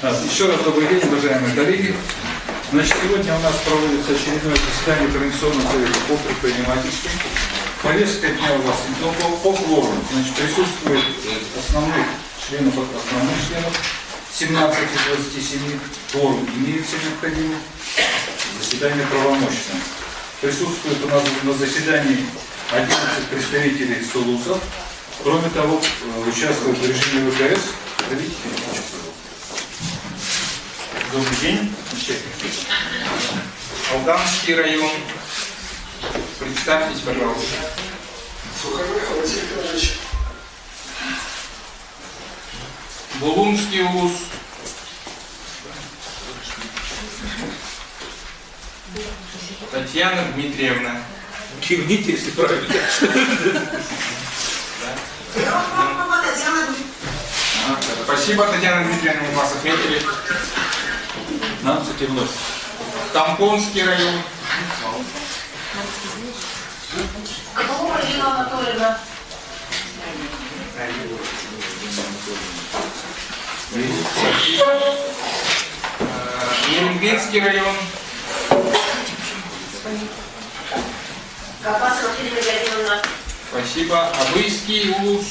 Еще раз добрый день, уважаемые коллеги. Значит, сегодня у нас проводится очередное заседание Координационного совета по предпринимательству. Повестка дня у вас по кворуму. Значит, присутствует основных членов 17 из 27. Кворум имеется необходимый. Заседание правомочное. Присутствует у нас на заседании 11 представителей Сулусов. Кроме того, участвуют в режиме ВКС. Добрый день. Алданский район. Представьтесь, пожалуйста. Сухоруков Василий Николаевич. Булунский УЛУС. Татьяна Дмитриевна. Кивните, если правильно. Спасибо, Татьяна Дмитриевна, мы вас отметили. 15 и вновь. Тампонский район. Ерембинский район. Спасибо. Абыйский УЛУС.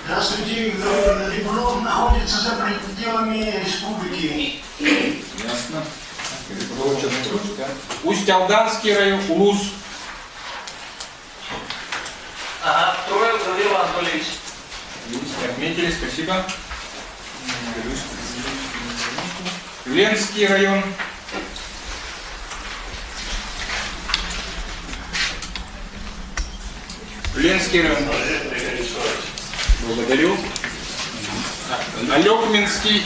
Здравствуйте, Ребров находится за пределами республики. Ясно. Усть-Алданский район, УЛУС. Ага, Троев Завил Анатольевич. Отметили, спасибо. Ленский район. Ленский район. Благодарю. Алекминский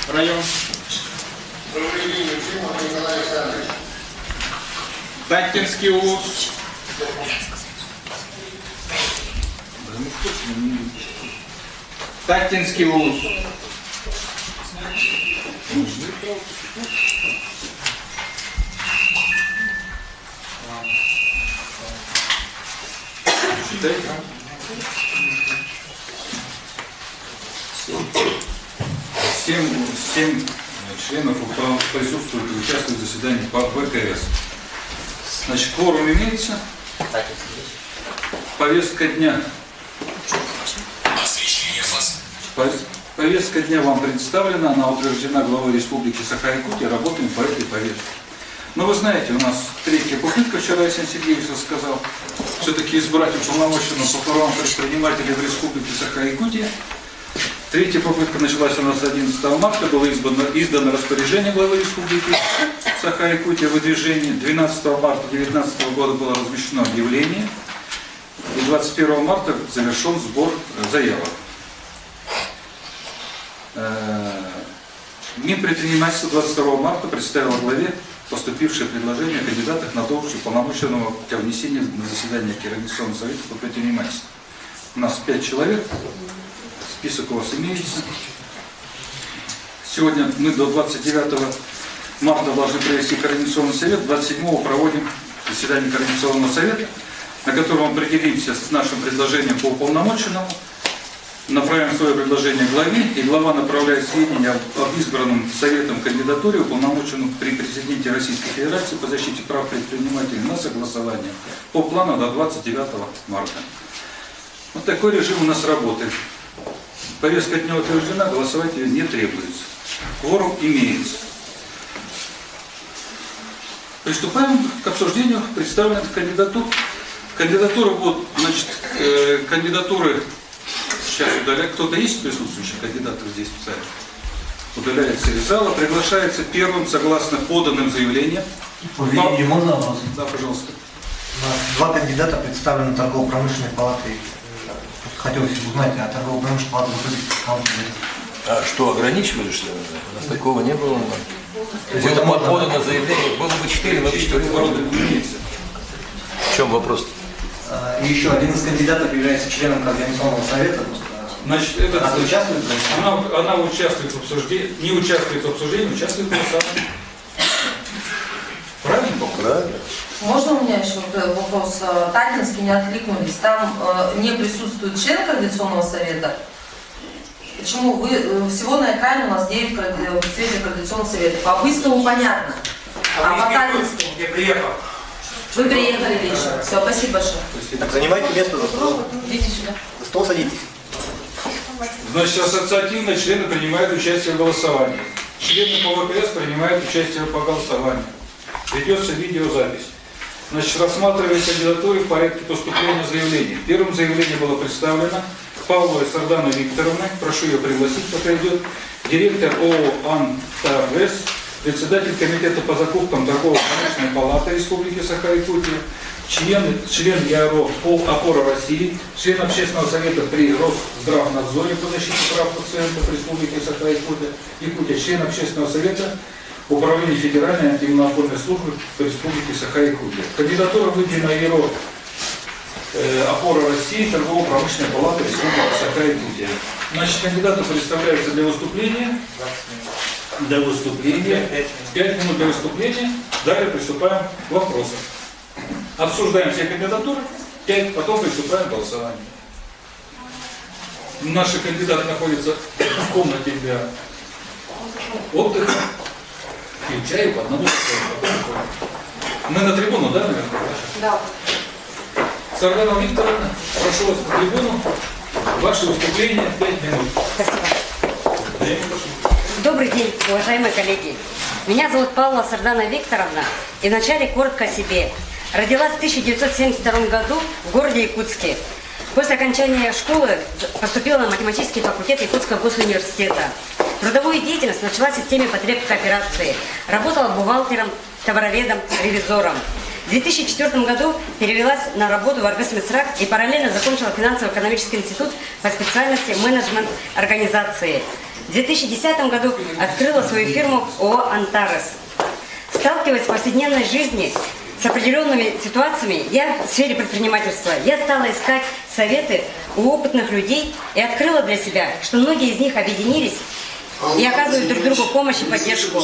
район. Таттинский УЛУС. Таттинский УЛУС. Читайте. 7 членов присутствуют и участвуют в заседании по ВКС. Значит, кворум имеется. Повестка дня. Повестка дня вам представлена, она утверждена главой Республики Саха-Якутия. Работаем по этой повестке. Но вы знаете, у нас третья попытка, вчера Александр Сергеевич рассказал, все-таки избрать уполномоченного по правам предпринимателей в Республике Саха-Якутия. Третья попытка началась у нас 11 марта, было издано распоряжение главы Республики Саха-Якутия о выдвижении. 12 марта 2019 года было размещено объявление. И 21 марта завершен сбор заявок. Минпредпринимательство 22 марта представило главе поступившее предложение о кандидатах на должность уполномоченного для внесения на заседание Координационного совета по предпринимательству. У нас 5 человек. Список у вас имеется. Сегодня мы до 29 марта должны провести Координационный совет. 27-го проводим заседание Координационного совета, на котором определимся с нашим предложением по уполномоченному. Направим свое предложение главе, и глава направляет сведения об избранном советом кандидатуре, уполномоченном при президенте Российской Федерации по защите прав предпринимателей на согласование по плану до 29 марта. Вот такой режим у нас работает. Повестка дня утверждена, голосовать ее не требуется. Кворум имеется. Приступаем к обсуждению представленных кандидатур. Кандидатуры будут, значит, кандидатуры сейчас удаляют. Кто-то есть присутствующих кандидатов здесь в зале? Удаляется из зала. Приглашается первым, согласно поданным заявлениям. Поведение можно вопрос? Да, пожалуйста. У нас 2 кандидата представлены торгово-промышленной палатой. Хотелось узнать, а торгово-промышленная палата выходит кому-то. А что, ограничивали, что ли? У нас такого не было. Было подано заявление, было бы 4, но 4 вроде. В чем вопрос? И еще один из кандидатов является членом Координационного совета. Значит, Она участвует? она участвует в обсуждении, не участвует в обсуждении, участвует в голосовании. Правильно? Правильно. Можно у меня еще вопрос? Таллинский не откликнулись. Там не присутствует член Координационного совета. Почему вы всего на экране у нас 9 представителей Координационного совета? По Быстрому понятно. А по Таллинскому? Я приехал. Вы приехали лично. Все, спасибо большое. Так занимайте место за столом. Идите сюда. За стол садитесь. Значит, ассоциативные члены принимают участие в голосовании. Члены по ВПС принимают участие по голосованию. Ведется видеозапись. Значит, рассматривая кандидатуры в порядке поступления заявлений. Первым заявление было представлено Павловой Сарданой Викторовной. Прошу ее пригласить, пока идет. Директор ООО «Антарес», председатель комитета по закупкам торгово-промышленной палаты Республики Саха-Якутия, член ЯРО «Опора России», член общественного совета при Росздравнадзоре по защите прав пациентов Республики Саха-Якутия, член общественного совета Управления Федеральной антимонопольной службы по Республике Саха-Якутия. Кандидатура выдвинута ЯРО «Опора России», торгово-промышленной палаты Республики Саха-Якутия. Значит, кандидаты представляются для выступления. 5 минут для выступления. Далее приступаем к вопросам. Обсуждаем все кандидатуры, 5, потом приступаем к голосованию. Наши кандидаты находятся в комнате для отдыха. Пьют чай по одному. Мы на трибуну, да, наверное? Да. Сардана Викторовна, прошу вас на трибуну. Ваше выступление 5 минут. Спасибо. Добрый день, уважаемые коллеги. Меня зовут Павлова Сардана Викторовна, и вначале коротко о себе. Родилась в 1972 году в городе Якутске. После окончания школы поступила на математический факультет Якутского госуниверситета. Трудовую деятельность начала в системе потреб кооперации. Работала бухгалтером, товароведом, ревизором. В 2004 году перевелась на работу в Аргосмитсрак и параллельно закончила финансово-экономический институт по специальности менеджмент организации. В 2010 году открыла свою фирму ООО «Антарес». Сталкиваясь в повседневной жизни с определенными ситуациями, в сфере предпринимательства, я стала искать советы у опытных людей и открыла для себя, что многие из них объединились и оказывают друг другу помощь и поддержку.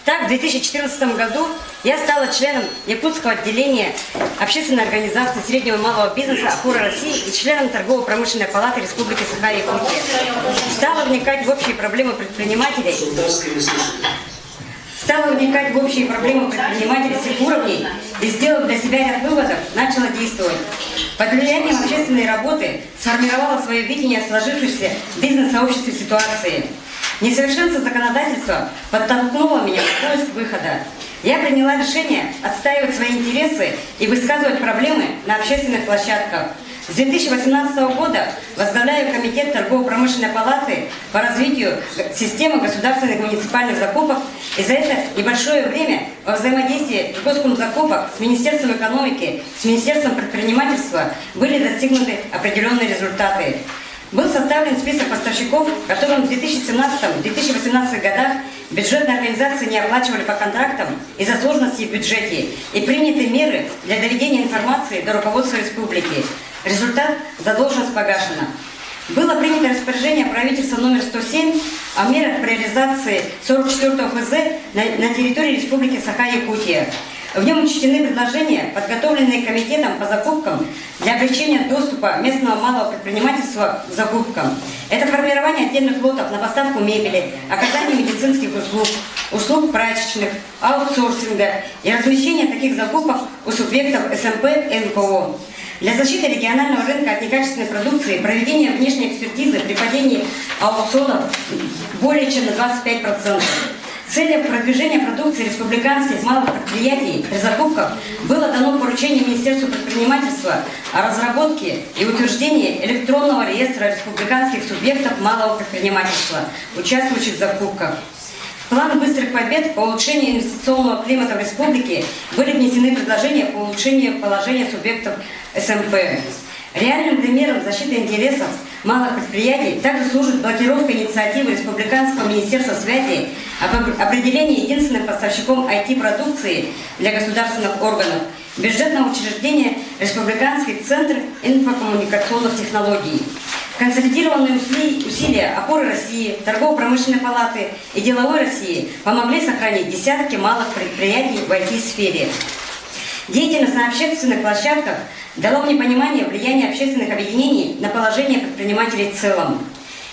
Так, в 2014 году я стала членом Якутского отделения общественной организации среднего и малого бизнеса «Опора России» и членом Торгово-промышленной палаты Республики Саха-Якутия. Стала вникать в общие проблемы предпринимателей. Всех уровней и, сделав для себя ряд выводов, начала действовать. Под влиянием общественной работы сформировала свое видение сложившейся в бизнес-сообществе ситуации. Несовершенство законодательства подтолкнуло меня в поиск выхода. Я приняла решение отстаивать свои интересы и высказывать проблемы на общественных площадках. С 2018 года возглавляю комитет торгово-промышленной палаты по развитию системы государственных и муниципальных закупок, и за это небольшое время во взаимодействии с Госкомзакупок, с Министерством экономики, с Министерством предпринимательства были достигнуты определенные результаты. Был составлен список поставщиков, которым в 2017-2018 годах бюджетные организации не оплачивали по контрактам из-за сложностей в бюджете, и приняты меры для доведения информации до руководства республики. Результат – задолженность погашена. Было принято распоряжение правительства номер 107 о мерах по реализации 44-го ФЗ на территории Республики Саха-Якутия. В нем учтены предложения, подготовленные комитетом по закупкам для облегчения доступа местного малого предпринимательства к закупкам. Это формирование отдельных лотов на поставку мебели, оказание медицинских услуг прачечных, аутсорсинга и размещение таких закупок у субъектов СМП и НКО. Для защиты регионального рынка от некачественной продукции проведение внешней экспертизы при падении аукционов более чем на 25%. Целью продвижения продукции республиканских малых предприятий при закупках было дано поручение Министерству предпринимательства о разработке и утверждении электронного реестра республиканских субъектов малого предпринимательства, участвующих в закупках. В план быстрых побед по улучшению инвестиционного климата в республике были внесены предложения по улучшению положения субъектов СМП. Реальным примером защиты интересов малых предприятий также служит блокировка инициативы Республиканского министерства связи об определении единственным поставщиком IT-продукции для государственных органов бюджетного учреждения Республиканский центр инфокоммуникационных технологий. Консолидированные усилия опоры России, торгово-промышленной палаты и деловой России помогли сохранить десятки малых предприятий в IT-сфере. Деятельность на общественных площадках дала мне понимание влияния общественных объединений на положение предпринимателей в целом.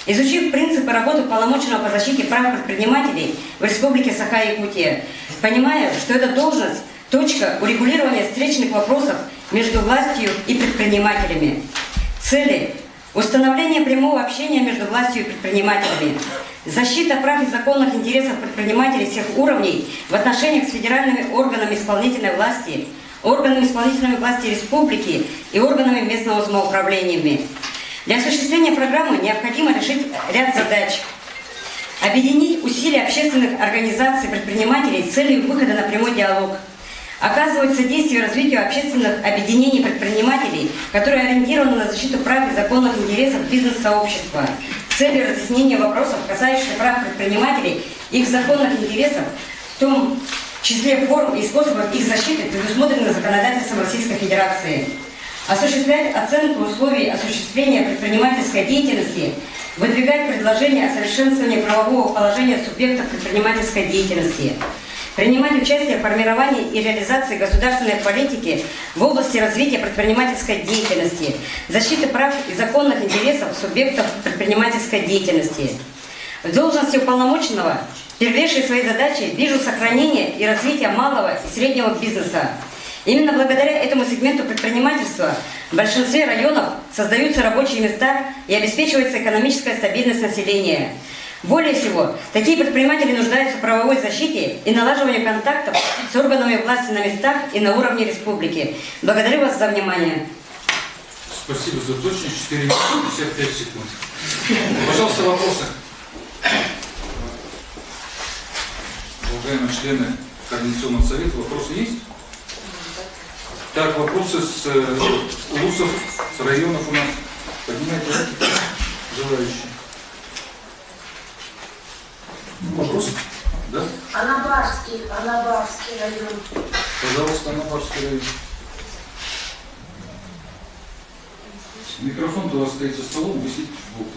Изучив принципы работы уполномоченного по защите прав предпринимателей в Республике Саха-Якутия, понимаю, что эта должность – точка урегулирования встречных вопросов между властью и предпринимателями. Цели – установление прямого общения между властью и предпринимателями, защита прав и законных интересов предпринимателей всех уровней в отношениях с федеральными органами исполнительной власти, органами исполнительной власти республики и органами местного самоуправления. Для осуществления программы необходимо решить ряд задач. Объединить усилия общественных организаций предпринимателей с целью выхода на прямой диалог. Оказывать содействие развитию общественных объединений предпринимателей, которые ориентированы на защиту прав и законных интересов бизнес-сообщества с целью разъяснения вопросов, касающихся прав предпринимателей, их законных интересов, в том числе форм и способов их защиты, предусмотренных законодательством Российской Федерации. Осуществлять оценку условий осуществления предпринимательской деятельности, выдвигать предложения о совершенствовании правового положения субъектов предпринимательской деятельности, принимать участие в формировании и реализации государственной политики в области развития предпринимательской деятельности, защиты прав и законных интересов субъектов предпринимательской деятельности. В должности уполномоченного первейшей своей задачей вижу сохранение и развитие малого и среднего бизнеса. Именно благодаря этому сегменту предпринимательства в большинстве районов создаются рабочие места и обеспечивается экономическая стабильность населения. Более всего, такие предприниматели нуждаются в правовой защите и налаживании контактов с органами власти на местах и на уровне республики. Благодарю вас за внимание. Спасибо за точность. 4 минуты 55 секунд. Пожалуйста, вопросы. Уважаемые члены Координационного совета, вопросы есть? Так, вопросы с УЛУСов, с районов у нас. Поднимайте руки, желающие. Вопрос? Да? Анабарский район. Пожалуйста, Анабарский район. Микрофон у вас стоит за столом, висит в бок.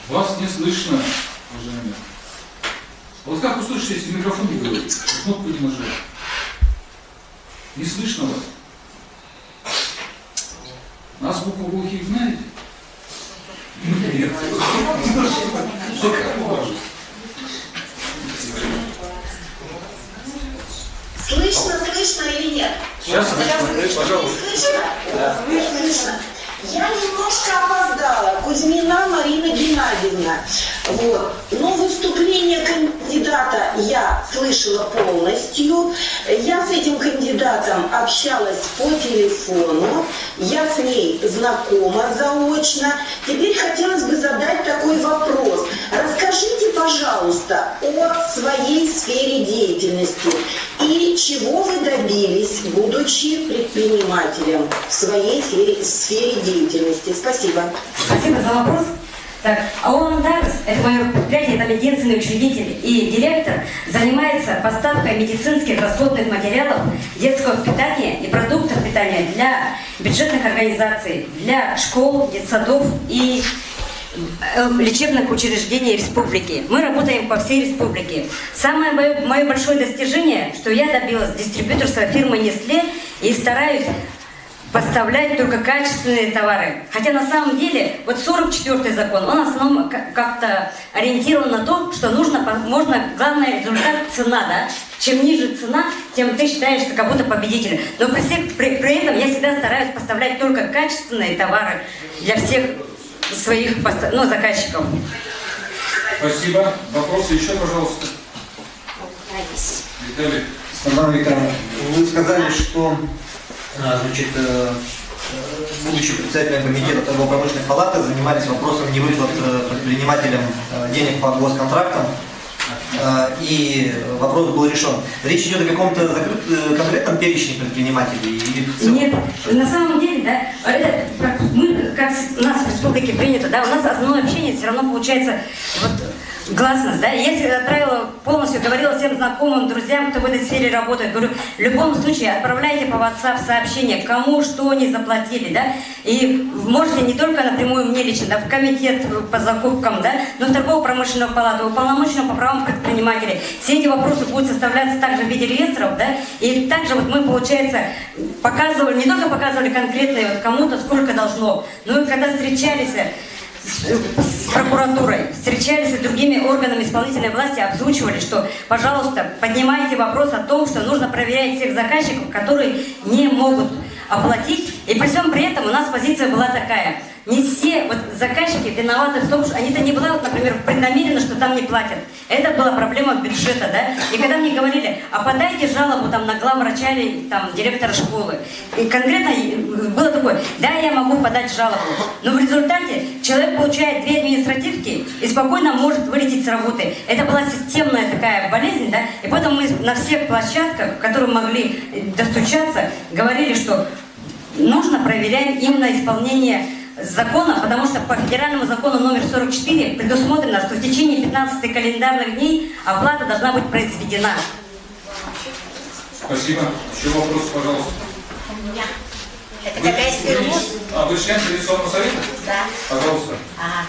Вас не слышно, уважаемые. Вот как услышите, если микрофон не говорит, кнопку не нажать? Не слышно вас? Азбуку глухих знаете? Нет. Слышно или нет? Сейчас слышно, пожалуйста. Слышно? Да. Слышно. Я немножко опоздала. Кузьмина Марина Геннадьевна. Вот. Но выступление кандидата я слышала полностью. Я с этим кандидатом общалась по телефону. Я с ней знакома заочно. Теперь хотелось бы задать такой вопрос. Расскажите, пожалуйста, о своей сфере деятельности и чего вы добились, будучи предпринимателем в своей сфере деятельности. Спасибо. Спасибо за вопрос. Так, АОН ДАГС, это мое предприятие, это медицинский учредитель и директор, занимается поставкой медицинских расходных материалов, детского питания и продуктов питания для бюджетных организаций, для школ, детсадов и лечебных учреждений республики. Мы работаем по всей республике. Самое мое большое достижение, что я добилась дистрибьюторства фирмы Nestlé и стараюсь поставлять только качественные товары. Хотя на самом деле, вот 44-й закон, он в основном как-то ориентирован на то, что главный результат – цена, да? Чем ниже цена, тем ты считаешься как будто победителем. Но при этом я всегда стараюсь поставлять только качественные товары для всех своих заказчиков. Спасибо. Вопросы еще, пожалуйста. Виталий. Светлана Викторовна, вы сказали, что будучи председателем комитета торгово-промышленной палаты, занимались вопросом невыплат предпринимателям денег по госконтрактам, и вопрос был решен. Речь идет о каком-то конкретном перечне предпринимателей? Или в целом? Нет, на самом деле, да, это, как у нас в республике принято, да, у нас основное общение все равно получается вот гласность, да. Я отправила полностью говорила всем знакомым, друзьям, кто в этой сфере работает. Говорю, в любом случае отправляйте по WhatsApp сообщение, кому что не заплатили, да, и можете не только напрямую мне лично, да, в комитет по закупкам, да, но в торгово-промышленную палату, уполномоченного по правам предпринимателей. Все эти вопросы будут составляться также в виде реестров, да, и также вот мы, получается, показывали, не только показывали конкретные вот кому-то сколько должно, но и когда встречались с прокуратурой, встречались с другими органами исполнительной власти, обзвучивали, что, пожалуйста, поднимайте вопрос о том, что нужно проверять всех заказчиков, которые не могут оплатить. И при всем при этом у нас позиция была такая. Не все вот заказчики виноваты в том, что они-то не была, вот, например, преднамеренно, что там не платят. Это была проблема бюджета, да. И когда мне говорили, а подайте жалобу там на главврача или там директора школы, и конкретно было такое, да, я могу подать жалобу, но в результате человек получает 2 административки и спокойно может вылететь с работы. Это была системная такая болезнь, да, и поэтому мы на всех площадках, в которые могли достучаться, говорили, что нужно проверять именно исполнение закона, потому что по федеральному закону номер 44 предусмотрено, что в течение 15 календарных дней оплата должна быть произведена. Спасибо. Еще вопрос, пожалуйста. У меня. Это какая сфермуз? Вы член Координационного совета? Да. Пожалуйста. Ага.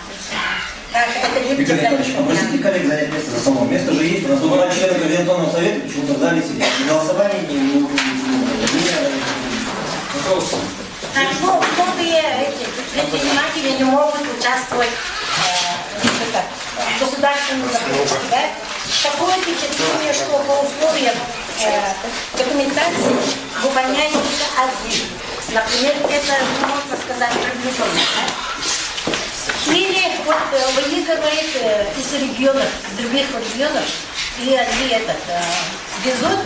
Так, это не Виктор Николаевич, попросите коллег занять место за столом. Место же есть, у нас тут 2 члена Координационного совета, почему-то в зале сидят. Ни голосования, ни... Пожалуйста. Так, ну, эти предприниматели не могут участвовать в государственном закупке, да? Такое впечатление, что по условиям документации выполняется один. Например, это, можно сказать, приближенно, да? Или вот выигрывает из регионов, из других регионов, и они везут,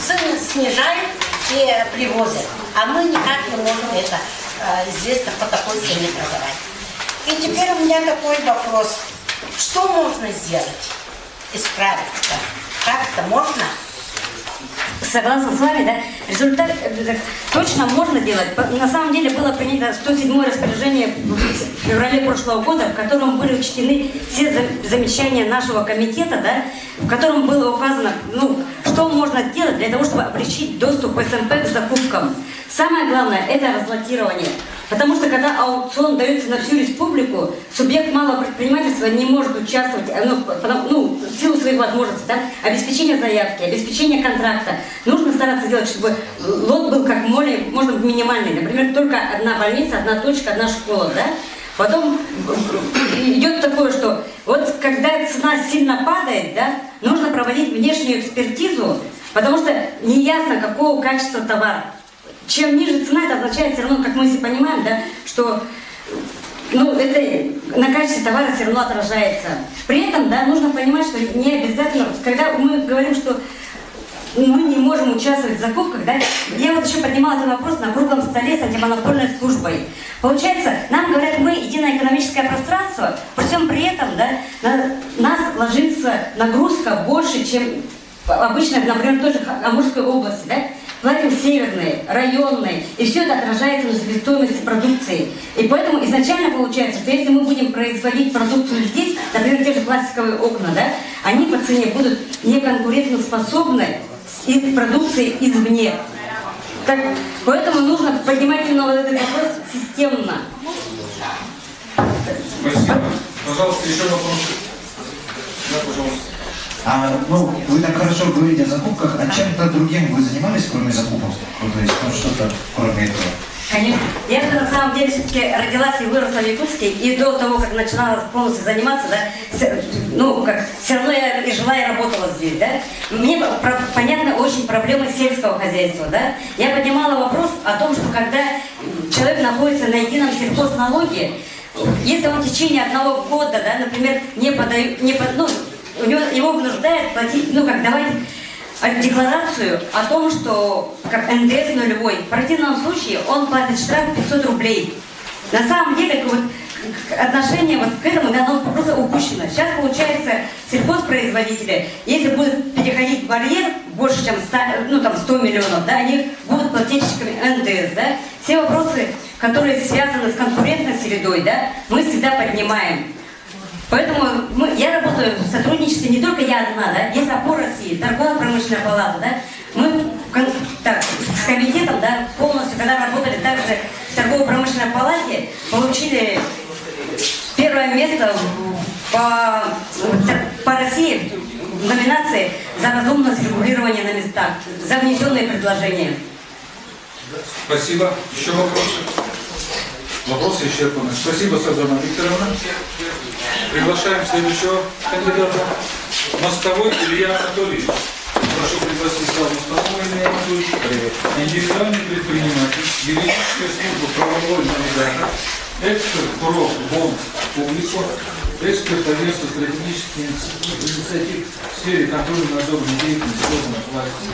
цены снижают и привозят. А мы никак не можем это здесь по такой цене продавать. И теперь у меня такой вопрос. Что можно сделать? Исправить-то? Как-то можно? Согласна с вами, да? Результат точно можно делать. На самом деле было принято 107-е распоряжение в феврале прошлого года, в котором были учтены все замечания нашего комитета, да, в котором было указано, ну, что можно делать для того, чтобы облегчить доступ СМП к закупкам. Самое главное – это разлотирование. Потому что когда аукцион дается на всю республику, субъект малого предпринимательства не может участвовать, в силу своих возможностей, да, обеспечение заявки, обеспечение контракта. Нужно стараться делать, чтобы лот был как можно минимальный. Например, только одна больница, одна точка, одна школа, да. Потом идет такое, что вот когда цена сильно падает, да, нужно проводить внешнюю экспертизу, потому что неясно, какого качества товар. Чем ниже цена, это означает все равно, как мы все понимаем, да, что это на качестве товара все равно отражается. При этом, да, нужно понимать, что не обязательно, когда мы говорим, что мы не можем участвовать в закупках, да, я вот еще поднимала этот вопрос на круглом столе с антимонопольной службой. Получается, нам говорят, мы единое экономическое пространство, при всем при этом, да, на нас ложится нагрузка больше, чем обычно, например, в той же Амурской области, да. Платим северные, районные, и все это отражается на себестоимости продукции. И поэтому изначально получается, что если мы будем производить продукцию здесь, например, те же пластиковые окна, да, они по цене будут неконкурентоспособны из продукции извне. Так, поэтому нужно поднимать именно вот этот вопрос системно. Спасибо. Пожалуйста, еще вопросы. Да, пожалуйста. Вы так хорошо говорите о закупках, а чем-то другим вы занимались, кроме закупок? То есть, что-то кроме этого? Конечно. Я на самом деле все-таки родилась и выросла в Якутске, и до того, как начинала полностью заниматься, да, все равно я и жила, и работала здесь, да. Мне понятны очень проблемы сельского хозяйства, да. Я поднимала вопрос о том, что когда человек находится на едином сельхозналоге, если он в течение 1 года, да, например, его вынуждает платить, давать декларацию о том, что как НДС нулевой. В противном случае он платит штраф 500 рублей. На самом деле, отношение к этому, да, оно просто упущено. Сейчас, получается, сельхозпроизводители, если будут переходить барьер больше, чем 100 миллионов, да, они будут плательщиками НДС, да. Все вопросы, которые связаны с конкурентной средой, да, мы всегда поднимаем. Поэтому я работаю в сотрудничестве, не только я одна, да, есть ОПОР России, торгово-промышленная палата, да. Мы с комитетом, да, полностью, когда работали также в торгово-промышленной палате, получили первое место по России в номинации за разумность регулирования на местах, за внесенные предложения. Спасибо. Еще вопросы? Вопросы исчерпаны. Спасибо, Светлана Викторовна. Приглашаем следующего кандидата. Мостовой Илья Анатольевич. Прошу пригласить Славу Мостового Илья Анатольевич. Индивидуальный предприниматель, юридическая служба правовой навигатор, эксперт ПРО БОН Публико, эксперт агентства стратегических инициатив в сфере контроля надзорной деятельности органов власти.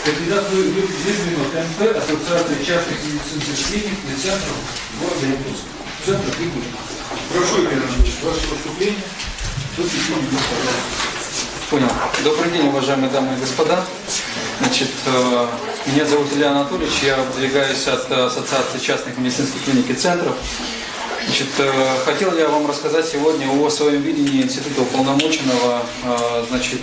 Кандидат выдвинут МП Ассоциации частных медицинских клиник и центров города Якутска. Центр Якутска. Прошу, Илья Анатольевич, ваше выступление. Понял. Добрый день, уважаемые дамы и господа. Значит, меня зовут Илья Анатольевич, я выдвигаюсь от Ассоциации частных медицинских клиник и центров. Значит, хотел я вам рассказать сегодня о своем видении института уполномоченного, значит,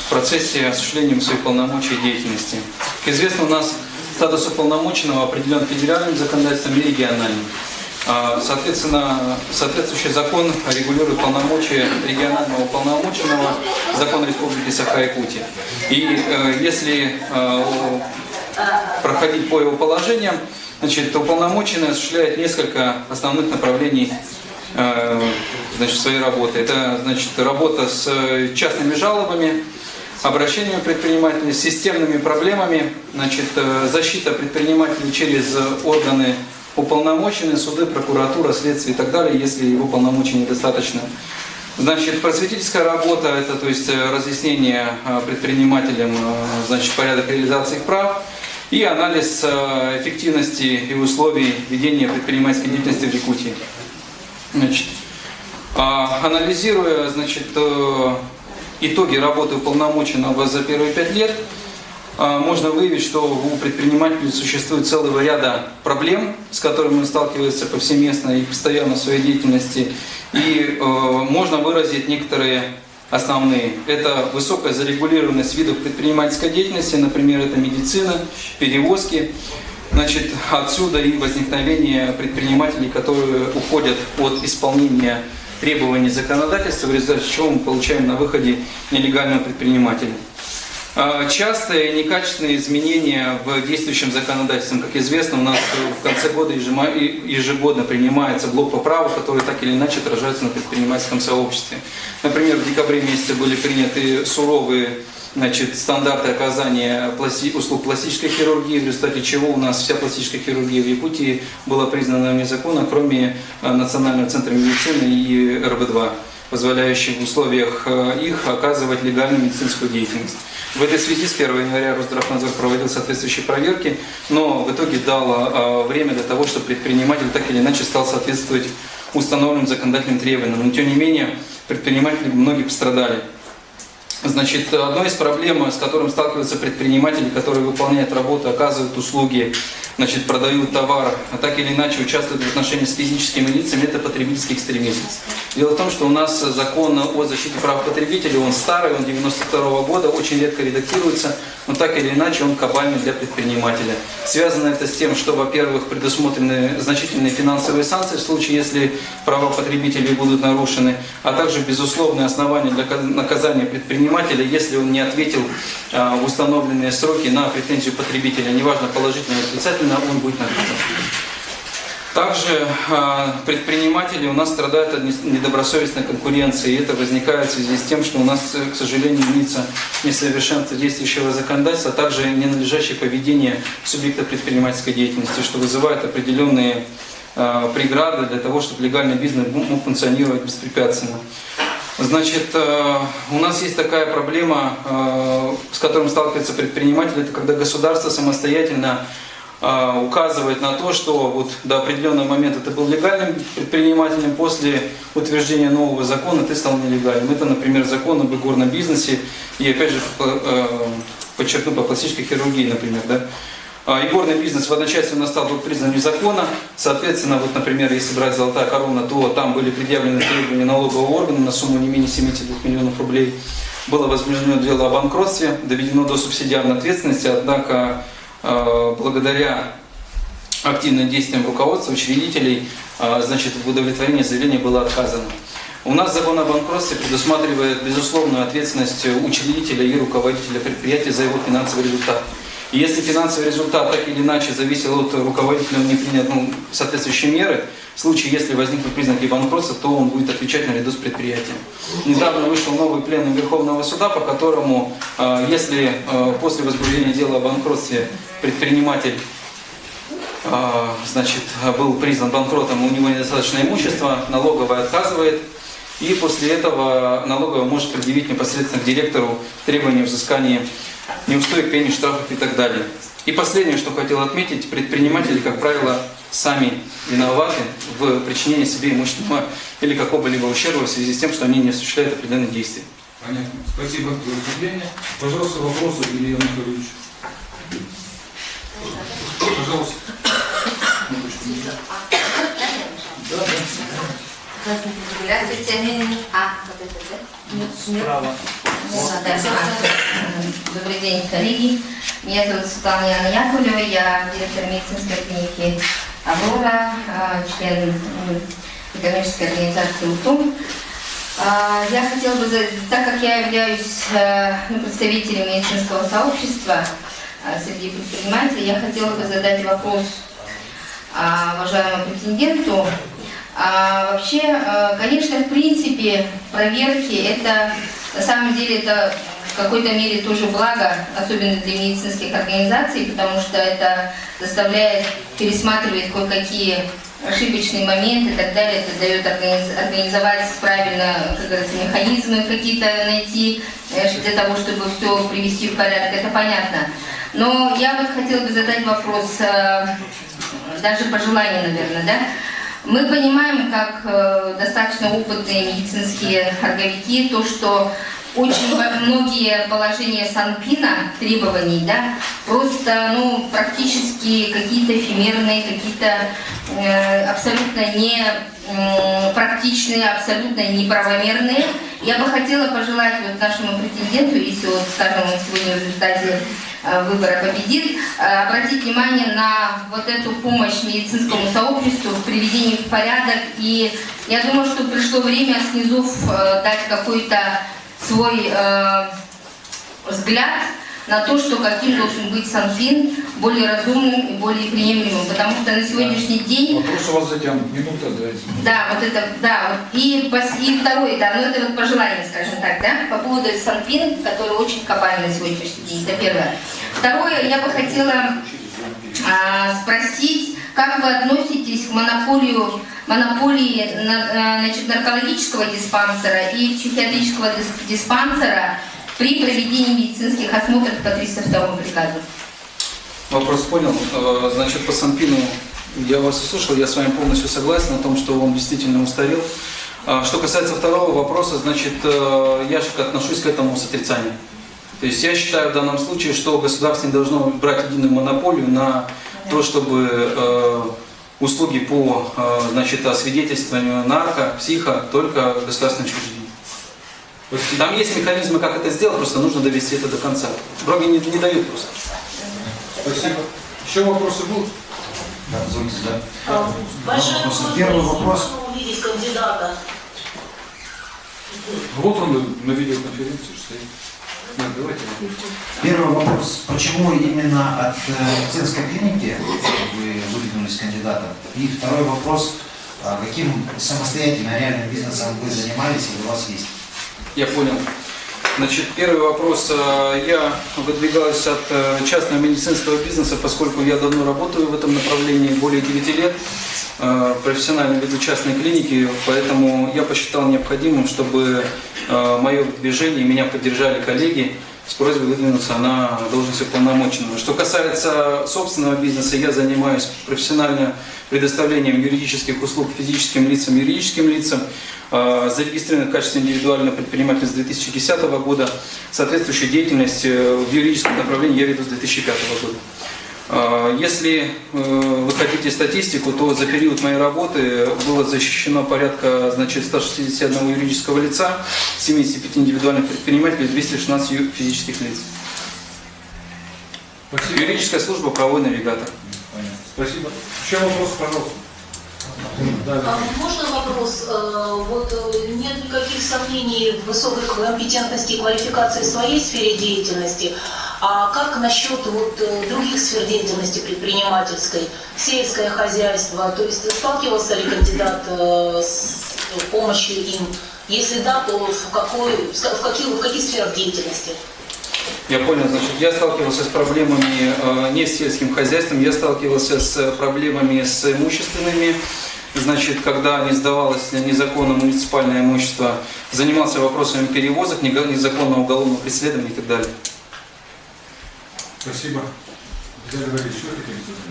в процессе осуществления своих полномочий и деятельности. Как известно, у нас статус уполномоченного определен федеральным законодательством и региональным. Соответственно, соответствующий закон регулирует полномочия регионального уполномоченного, закон Республики Саха-Якутия. И если проходить по его положениям, значит, уполномоченный осуществляет несколько основных направлений значит, своей работы. Это, значит, работа с частными жалобами, обращениями предпринимателей, с системными проблемами, значит, защита предпринимателей через органы уполномоченные, суды, прокуратура, следствие и так далее, если его полномочий недостаточно. Значит, просветительская работа, это, то есть, разъяснение предпринимателям, значит, порядок реализации их прав и анализ эффективности и условий ведения предпринимательской деятельности в Якутии. Значит, анализируя, значит, итоги работы уполномоченного за первые 5 лет, можно выявить, что у предпринимателей существует целого ряда проблем, с которыми он сталкивается повсеместно и постоянно в своей деятельности. И можно выразить некоторые основные. Это высокая зарегулированность видов предпринимательской деятельности, например, это медицина, перевозки. Значит, отсюда и возникновение предпринимателей, которые уходят от исполнения требований законодательства, в результате чего мы получаем на выходе нелегального предпринимателя. Частые некачественные изменения в действующем законодательстве. Как известно, у нас в конце года ежегодно принимается блок поправок, которые так или иначе отражаются на предпринимательском сообществе. Например, в декабре месяце были приняты суровые, значит, стандарты оказания услуг пластической хирургии, в результате чего у нас вся пластическая хирургия в Якутии была признана вне закона, кроме Национального центра медицины и РБ-2, позволяющих в условиях их оказывать легальную медицинскую деятельность. В этой связи с 1 января Росздравнадзор проводил соответствующие проверки, но в итоге дал время для того, чтобы предприниматель так или иначе стал соответствовать установленным законодательным требованиям. Но тем не менее предприниматели многие пострадали. Значит, одной из проблем, с которым сталкиваются предприниматели, которые выполняют работу, оказывают услуги, значит, продают товар, а так или иначе участвуют в отношениях с физическими лицами, это потребительский экстремизм. Дело в том, что у нас закон о защите прав потребителей, он старый, он 92-го года, очень редко редактируется, но так или иначе он кабальный для предпринимателя. Связано это с тем, что, во-первых, предусмотрены значительные финансовые санкции в случае, если права потребителей будут нарушены, а также безусловные основания для наказания предпринимателя, если он не ответил в установленные сроки на претензию потребителя, неважно положительно или отрицательно, он будет наказан. Также предприниматели у нас страдают от недобросовестной конкуренции, и это возникает в связи с тем, что у нас, к сожалению, имеется несовершенство действующего законодательства, а также ненадлежащее поведение субъекта предпринимательской деятельности, что вызывает определенные преграды для того, чтобы легальный бизнес мог функционировать беспрепятственно. Значит, у нас есть такая проблема, с которой сталкиваются предприниматели, это когда государство самостоятельно указывает на то, что вот до определенного момента ты был легальным предпринимателем, после утверждения нового закона ты стал нелегальным. Это, например, закон об игорном бизнесе и, опять же, подчеркну, по пластической хирургии, например. Да? И горный бизнес в одночасье у нас был признан незаконно. Соответственно, вот, например, если брать «Золотая корона», то там были предъявлены требования налогового органа на сумму не менее 72 миллионов рублей. Было возбуждено дело о банкротстве, доведено до субсидиарной ответственности, однако благодаря активным действиям руководства, учредителей, значит, в удовлетворении заявления было отказано. У нас закон о банкротстве предусматривает безусловную ответственность учредителя и руководителя предприятия за его финансовый результат. И если финансовый результат так или иначе зависел от руководителя, он не принял соответствующие меры, в случае, если возникнут признаки банкротства, то он будет отвечать наряду с предприятием. Недавно вышел новый пленум Верховного суда, по которому, если после возбуждения дела о банкротстве предприниматель значит, был признан банкротом, у него недостаточно имущества, налоговая отказывает, и после этого налоговая может предъявить непосредственно к директору требования взыскания неустоек, пени, штрафов и так далее. И последнее, что хотел отметить, предприниматели, как правило, сами виноваты в причинении себе имущественного или какого-либо ущерба в связи с тем, что они не осуществляют определенные действия. Понятно. Спасибо за выступление. Пожалуйста, вопросы, Илья Анатольевич. Пожалуйста. Здравствуйте. Справа. Добрый день, коллеги. Меня зовут Светлана Яковлева, я директор медицинской клиники «Аврора», член экономической организации «УТУМ». Я хотела бы, так как я являюсь представителем медицинского сообщества среди предпринимателей, я хотела бы задать вопрос уважаемому претенденту. Вообще, конечно, в принципе, проверки это, на самом деле, это в какой-то мере тоже благо, особенно для медицинских организаций, потому что это заставляет пересматривать кое-какие ошибочные моменты и так далее. Это дает организовать правильно, как говорится, механизмы какие-то найти для того, чтобы все привести в порядок. Это понятно. Но я вот хотела бы задать вопрос, даже пожелание, наверное, да? Мы понимаем, как достаточно опытные медицинские орговики, то, что очень многие положения Санпина, требований, да, просто, ну, практически какие-то эфемерные, какие-то абсолютно не практичные, абсолютно неправомерные. Я бы хотела пожелать вот нашему претенденту, если вот, скажем, он сегодня в результате выбора победит, обратить внимание на вот эту помощь медицинскому сообществу в приведении в порядок. И я думаю, что пришло время снизу дать какой-то свой взгляд на то, что каким должен быть Санфин, более разумным и более приемлемым, потому что на сегодняшний день... Вопрос у вас затянут, минута, давайте. Да, вот это, да, и второе, да, ну это вот пожелание, скажем так, да, по поводу Санфин, который очень кабальный на сегодняшний день, это первое. Второе, я бы хотела спросить, как вы относитесь к монополии значит, наркологического диспансера и психиатрического диспансера при проведении медицинских осмотров по 302 приказу? Вопрос понял. Значит, по Санпину я вас услышал, я с вами полностью согласен о том, что он действительно устарел. Что касается второго вопроса, значит, я же отношусь к этому с отрицанием. То есть я считаю в данном случае, что государство не должно брать единую монополию на то, чтобы услуги по, значит, освидетельствованию нарко, психо только государственные учреждения. Там есть механизмы, как это сделать, просто нужно довести это до конца. Вроде не дают просто. Спасибо. Еще вопросы будут? Да, позвольте, да. Большой вопрос. Первый вопрос. Увидеть кандидата. Вот он на видеоконференции стоит. Нет, давайте. Первый вопрос. Почему именно от медицинской клиники вы выдвинулись кандидатом? И второй вопрос. Каким самостоятельно реальным бизнесом вы занимались или у вас есть? Я понял. Значит, первый вопрос. Я выдвигался от частного медицинского бизнеса, поскольку я давно работаю в этом направлении, более 9 лет. Профессионально веду частные клиники, поэтому я посчитал необходимым, чтобы мое движение, меня поддержали коллеги с просьбой выдвинуться на должность уполномоченного. Что касается собственного бизнеса, я занимаюсь профессионально предоставлением юридических услуг физическим лицам и юридическим лицам, зарегистрирован в качестве индивидуального предпринимателя с 2010 года. Соответствующую деятельность в юридическом направлении я веду с 2005 года. Если вы хотите статистику, то за период моей работы было защищено порядка 161 юридического лица, 75 индивидуальных предпринимателей, 216 физических лиц. Спасибо. Юридическая служба «Правовой навигатор». Спасибо. Еще вопрос, пожалуйста. Можно вопрос? Вот нет никаких сомнений в высокой компетентности и квалификации в своей сфере деятельности. А как насчет других сфер деятельности предпринимательской, сельское хозяйство? То есть сталкивался ли кандидат с помощью им? Если да, то в каких сферах деятельности? Я понял, значит, я сталкивался с проблемами не с сельским хозяйством, я сталкивался с проблемами с имущественными, значит, когда не сдавалось незаконно муниципальное имущество, занимался вопросами перевозок, незаконного уголовного преследования и так далее. Спасибо.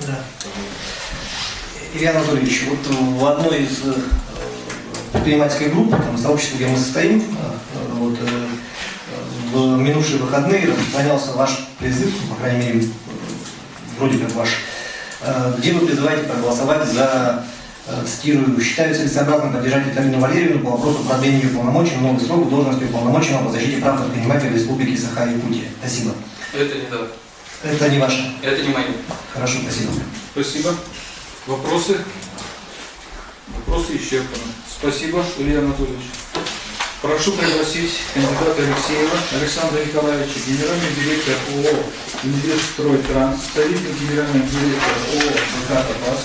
Да. Илья Анатольевич, вот в одной из предпринимательской группы, там, сообщества, где мы состоим, вот, в минувшие выходные распространялся ваш призыв, по крайней мере, вроде как ваш, где вы призываете проголосовать за, цитирую, считаю целесообразным поддержать Виталину Валерьевну по вопросу продления ее полномочий на новый срок в должности уполномоченного по защите прав предпринимателей Республики Саха-Якутия. Спасибо. Это не да. Это не ваше? Это не мое. Хорошо, спасибо. Спасибо. Вопросы? Вопросы исчерпаны. Спасибо, Илья Анатольевич. Прошу пригласить кандидата Алексеева Александра Николаевича, генеральный директор ООО «Инвестстройтранс», советник генерального директора ООО «ЗК-Топас»,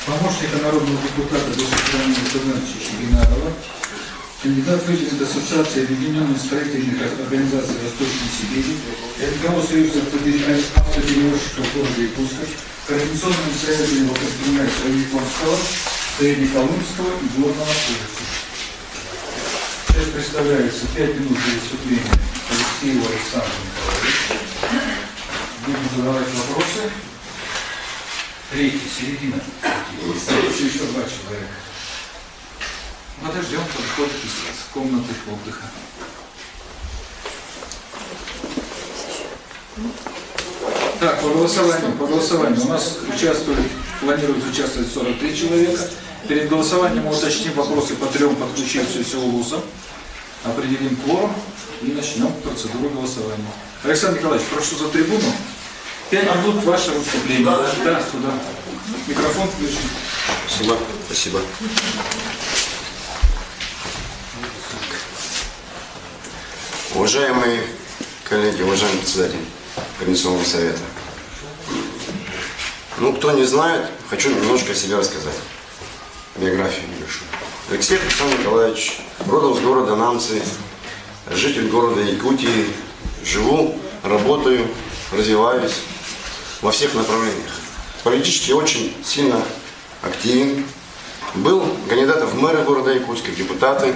помощника народного депутата Государственного Николаевича Геннадова, кандидат в президент Ассоциации Объединенных строительных организаций Восточной Сибири, Рядового союза автоперевозчиков города Якутска, Координационного совета по предпринимательству Якутского, Среднеколымского и Горного округа. Сейчас представляется 5 минут для выступления Алексеева Александра Николаевича. Будем задавать вопросы. Третий, середина. Следующий еще 2 человека. Подождем, подходит из комнаты отдыха. Так, по голосованию. У нас планируется участвовать 43 человека. Перед голосованием мы уточним вопросы по 3 подключившимся УЛУСам, определим кворум и начнем процедуру голосования. Александр Николаевич, прошу за трибуну. 5 минут ваше выступление. Да, сюда. Микрофон включен. Спасибо. Спасибо. Уважаемые коллеги, уважаемый председатель Координационного совета. Ну, кто не знает, хочу немножко о себе рассказать. Биографию небольшую. Алексей Александр Николаевич, родом с города Намцы, житель города Якутии, живу, работаю, развиваюсь во всех направлениях. Политически очень сильно активен. Был кандидатом в мэры города Якутска, в депутаты.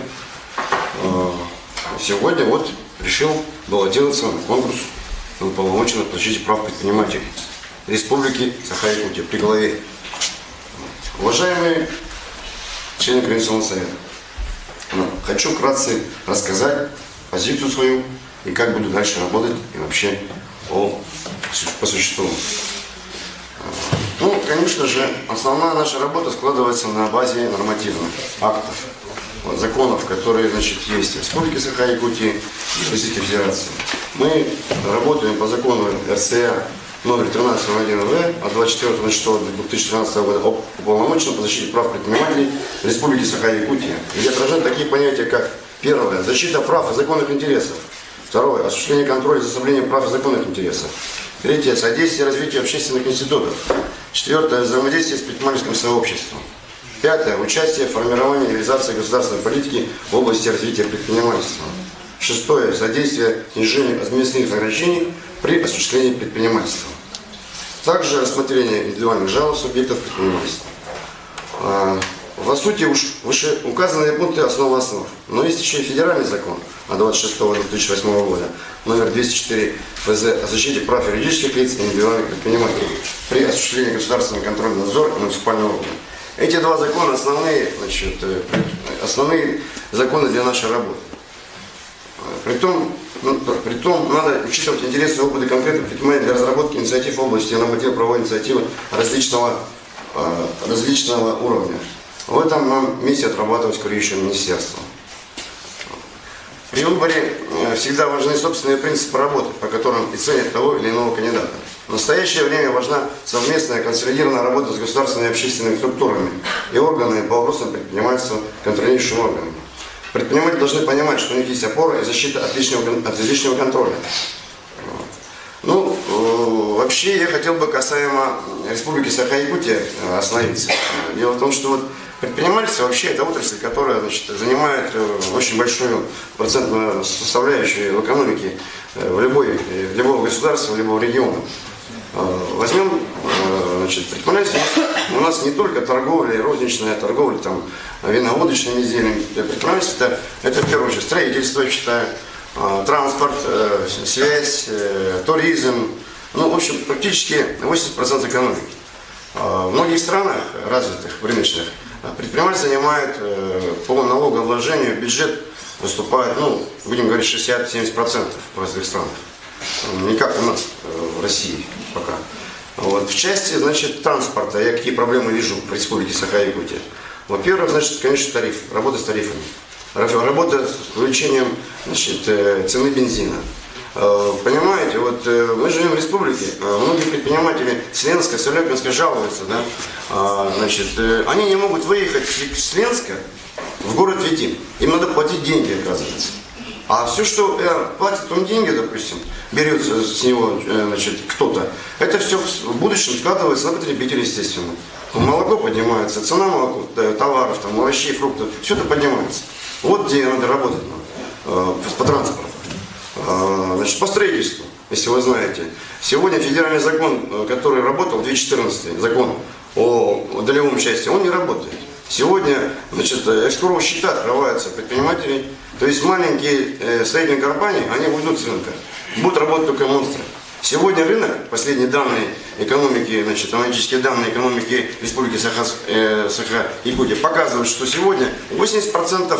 Сегодня вот решил баллотироваться на конкурс на уполномоченного по защите прав предпринимателей Республики Саха-Якутия при главе. Уважаемые члены Координационного совета, хочу вкратце рассказать позицию свою и как буду дальше работать и вообще по существу. Ну, конечно же, основная наша работа складывается на базе нормативных актов, законов, которые, значит, есть в Республике Саха-Якутии и Российской Федерации. Мы работаем по закону РСА номер 1301В от 24.06.2013 года об уполномоченном по защите прав предпринимателей Республики Саха-Якутия, где отражены такие понятия, как: первое – защита прав и законных интересов; второе – осуществление контроля за соблюдением прав и законных интересов; третье – содействие развитию общественных институтов; четвертое – взаимодействие с предпринимательским сообществом; пятое – участие в формировании и реализации государственной политики в области развития предпринимательства; шестое – содействие снижению административных ограничений при осуществлении предпринимательства. Также рассмотрение индивидуальных жалоб субъектов предпринимательства. По сути, уж вышеуказанные пункты основа основ. Но есть еще и федеральный закон от 26.2008 года, номер 204 ФЗ о защите прав юридических лиц и индивидуальных предпринимателей при осуществлении государственного контрольного надзора муниципального органа. Эти два закона основные законы для нашей работы. Притом, Притом надо учитывать интересы и опыты конкретных предпринимателей для разработки инициатив в области нормативно-правовой инициативы различного уровня. В этом нам вместе отрабатывать курирующее министерство. При выборе всегда важны собственные принципы работы, по которым и ценят того или иного кандидата. В настоящее время важна совместная консолидированная работа с государственными и общественными структурами и органами по вопросам предпринимательства, контролирующими органами. Предприниматели должны понимать, что у них есть опора и защита от излишнего контроля. Ну, вообще я хотел бы касаемо Республики Саха-Якутия остановиться. Дело в том, что вот предпринимательство вообще это отрасль, которая, значит, занимает очень большую процентную составляющую в экономике любого государства, любого региона. Возьмем, значит, предпринимательство. У нас не только торговля, розничная торговля, там, виноводочными изделиями. Предпринимательство это в первую очередь строительство, я считаю, транспорт, связь, туризм. Ну, в общем, практически 80% экономики. В многих странах развитых, рыночных, предприниматель занимает по налогообложению, бюджет выступает, ну, будем говорить, 60-70% в разных странах. Не как у нас в России пока. Вот. В части, значит, транспорта я какие проблемы вижу в Республике Саха-Якутия. Во-первых, значит, конечно, тариф, работа с тарифами. Работа с увеличением, значит, цены бензина. Понимаете, вот мы живем в республике, многие предприниматели с Ленска, с Алепинска жалуются, да, значит, они не могут выехать с Ленска в город Витим, им надо платить деньги, оказывается. А все, что платит он деньги, допустим, берется с него, значит, кто-то, это все в будущем складывается на потребителя, естественно. Молоко поднимается, цена молока, товаров, там, овощей, фруктов, все это поднимается. Вот где надо работать по транспорту. Значит, по строительству, если вы знаете. Сегодня федеральный закон, который работал, 2014 закон о долевом участии, он не работает. Сегодня, значит, экскурсовые счета открываются предпринимателей, то есть маленькие строительные компании, они уйдут с рынка, будут работать только монстры. Сегодня рынок, последние данные экономики, значит, аналитические данные экономики Республики Саха-Якутия показывают, что сегодня 80%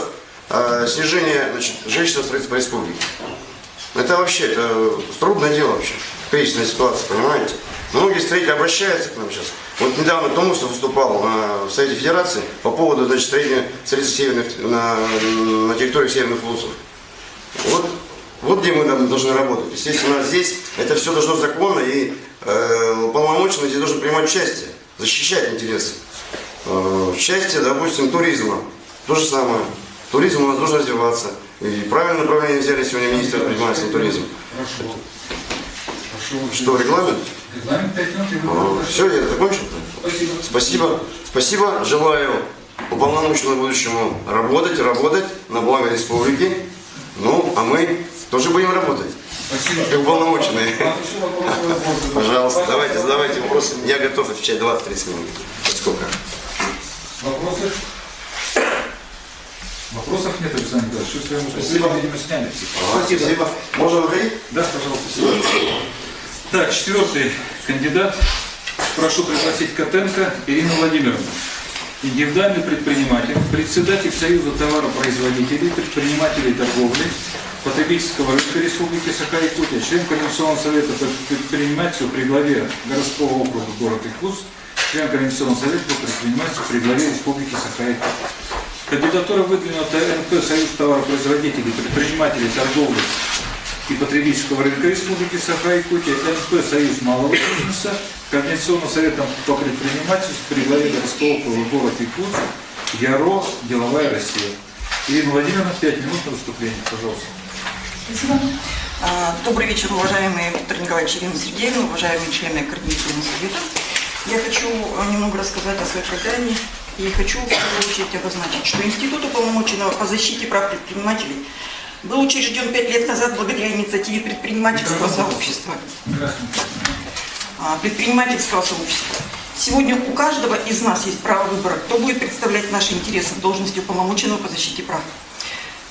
снижения, значит, жилищного строительства по республике. Это вообще, это трудное дело вообще, кризисная ситуация, понимаете? Многие строители обращаются к нам сейчас. Вот недавно Томусов выступал в Совете Федерации по поводу, значит, строительства северных, на территории северных улусов. Вот где мы должны работать. Естественно, здесь это все должно законно, и уполномоченный здесь должен принимать участие, защищать интересы. В части, допустим, туризма. То же самое. Туризм у нас должен развиваться. И правильное направление взяли сегодня министр предпринимательства и туризма. Что, регламент? Регламент 5 минут. Все, я закончил? Спасибо. Спасибо. Желаю уполномоченному будущему работать на благо республики. Ну, а мы тоже будем работать. Спасибо. Как уполномоченные. Пожалуйста, давайте, задавайте вопросы. Я готов отвечать 20-30 минут. Сколько? Вопросы? Вопросов нет, Александр Николаевич. Спасибо. Видимо, сняли. Спасибо. Можно выходить? Да, пожалуйста. Так, 4-й кандидат. Прошу пригласить Котенко Ирину Владимировну. Индивидуальный предприниматель, председатель Союза товаропроизводителей, предпринимателей торговли, потребительского рынка Республики Саха-Якутия, член Координационного совета по предпринимательству при главе городского округа город Якутск, член Координационного совета по предпринимательству при главе Республики Саха-Якутия. Кандидатура выдвинута НП Союз товаропроизводителей, предпринимателей торговли и потребительского рынка Республики Саха-Якутия, НП Союз малого бизнеса, Координационным советом по предпринимательству при главе городского округа город Якутск, ЯРО «Деловая Россия». Ирина Владимировна, 5 минут на выступление, пожалуйста. Спасибо. Добрый вечер, уважаемые Виктор Николаевич и Ирина Сергеевна, уважаемые члены Координационного совета. Я хочу немного рассказать о своей программе и хочу в первую очередь обозначить, что Институт уполномоченного по защите прав предпринимателей был учрежден 5 лет назад благодаря инициативе предпринимательского сообщества. Сегодня у каждого из нас есть право выбора, кто будет представлять наши интересы в должности уполномоченного по защите прав.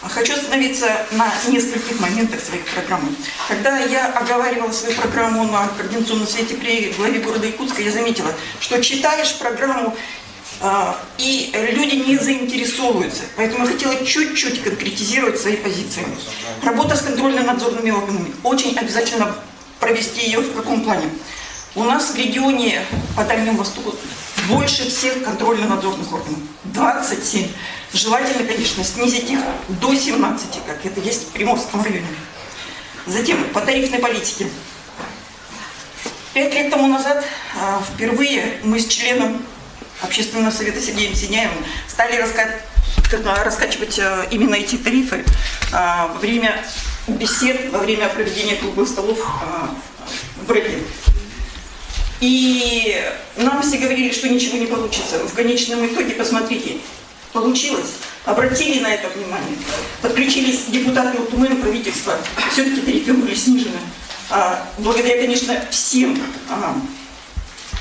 Хочу остановиться на нескольких моментах своей программы. Когда я оговаривала свою программу на Координационном совете при главе города Якутска, я заметила, что читаешь программу и люди не заинтересовываются. Поэтому я хотела чуть-чуть конкретизировать свои позиции. Работа с контрольно-надзорными органами. Очень обязательно провести ее в каком плане? У нас в регионе по Дальнему Востоку больше всех контрольно-надзорных органов. 27. Желательно, конечно, снизить их до 17, как это есть в Приморском районе. Затем, по тарифной политике. 5 лет тому назад впервые мы с членом Общественного совета Сергеем Синяевым стали раскачивать именно эти тарифы во время бесед, во время проведения круглых столов в РЭКе. И нам все говорили, что ничего не получится. В конечном итоге, посмотрите, получилось. Обратили на это внимание. Подключились депутаты УТУМЭН, правительства. Все-таки тарифы были снижены. Благодаря, конечно, всем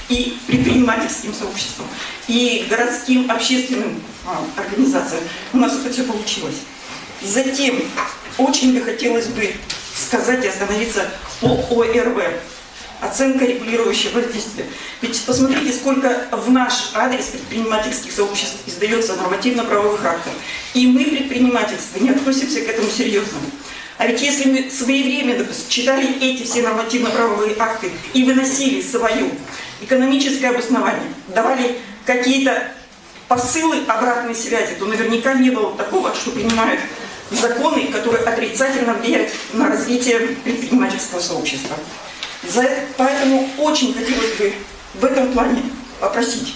и предпринимательским сообществам, и городским общественным организациям у нас это все получилось. Затем очень бы хотелось бы сказать и остановиться по ОРВ. Оценка регулирующего воздействия. Ведь посмотрите, сколько в наш адрес предпринимательских сообществ издается нормативно-правовых актов. И мы, предпринимательство, не относимся к этому серьезно. А ведь если мы своевременно читали эти все нормативно-правовые акты и выносили свое экономическое обоснование, давали какие-то посылы обратной связи, то наверняка не было такого, что принимают законы, которые отрицательно влияют на развитие предпринимательского сообщества. Поэтому очень хотелось бы в этом плане попросить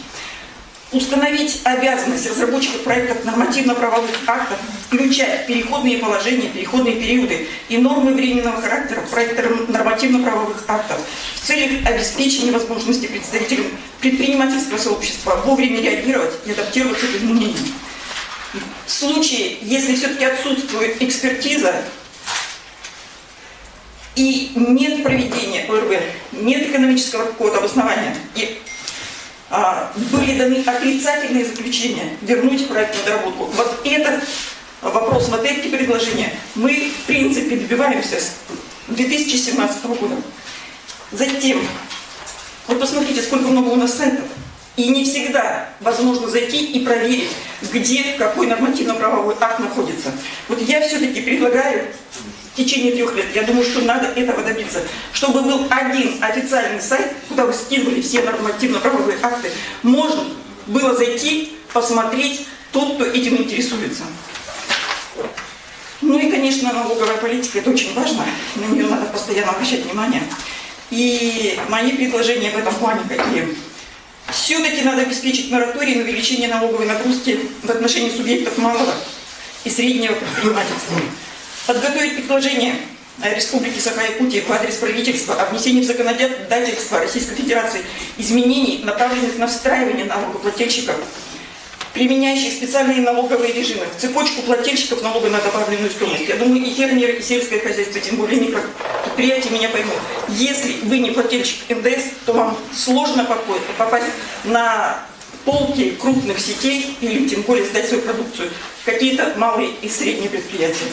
установить обязанность разработчиков проектов нормативно-правовых актов включать переходные положения, переходные периоды и нормы временного характера в проектах нормативно-правовых актов в целях обеспечения возможности представителям предпринимательского сообщества вовремя реагировать и адаптироваться к изменениям. В случае, если все-таки отсутствует экспертиза и нет проведения ОРВ, нет экономического какого-то обоснования, и были даны отрицательные заключения, вернуть проект на доработку. Вот этот вопрос, вот эти предложения мы, в принципе, добиваемся с 2017 года. Затем, вот посмотрите, сколько много у нас сайтов. И не всегда возможно зайти и проверить, где какой нормативно-правовой акт находится. Вот я все-таки предлагаю в течение 3 лет, я думаю, что надо этого добиться, чтобы был один официальный сайт, куда вы скидывали все нормативно-правовые акты, можно было зайти, посмотреть тот, кто этим интересуется. Ну и, конечно, налоговая политика, это очень важно, на нее надо постоянно обращать внимание. И мои предложения в этом плане какие? Все-таки надо обеспечить мораторий на увеличение налоговой нагрузки в отношении субъектов малого и среднего предпринимательства. Подготовить предложение Республики Саха-Якутия в адрес правительства о внесении в законодательство Российской Федерации изменений, направленных на встраивание налогоплательщиков, применяющих специальные налоговые режимы, в цепочку плательщиков налога на добавленную стоимость. Я думаю, и фермеры, и сельское хозяйство, тем более микропредприятия меня поймут. Если вы не плательщик НДС, то вам сложно попасть на полки крупных сетей или тем более сдать свою продукцию в какие-то малые и средние предприятия.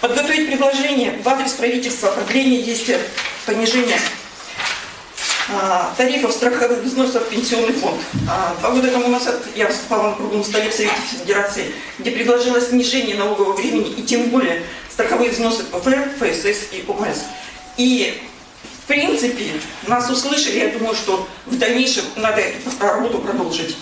Подготовить предложение в адрес правительства о продлении действия понижения тарифов страховых взносов в пенсионный фонд. 2 года тому назад я выступала на круглом столе в Совете Федерации, где предложила снижение налогового времени и тем более страховые взносы ПФР, ФСС и ОМС. И в принципе нас услышали, я думаю, что в дальнейшем надо эту работу продолжить.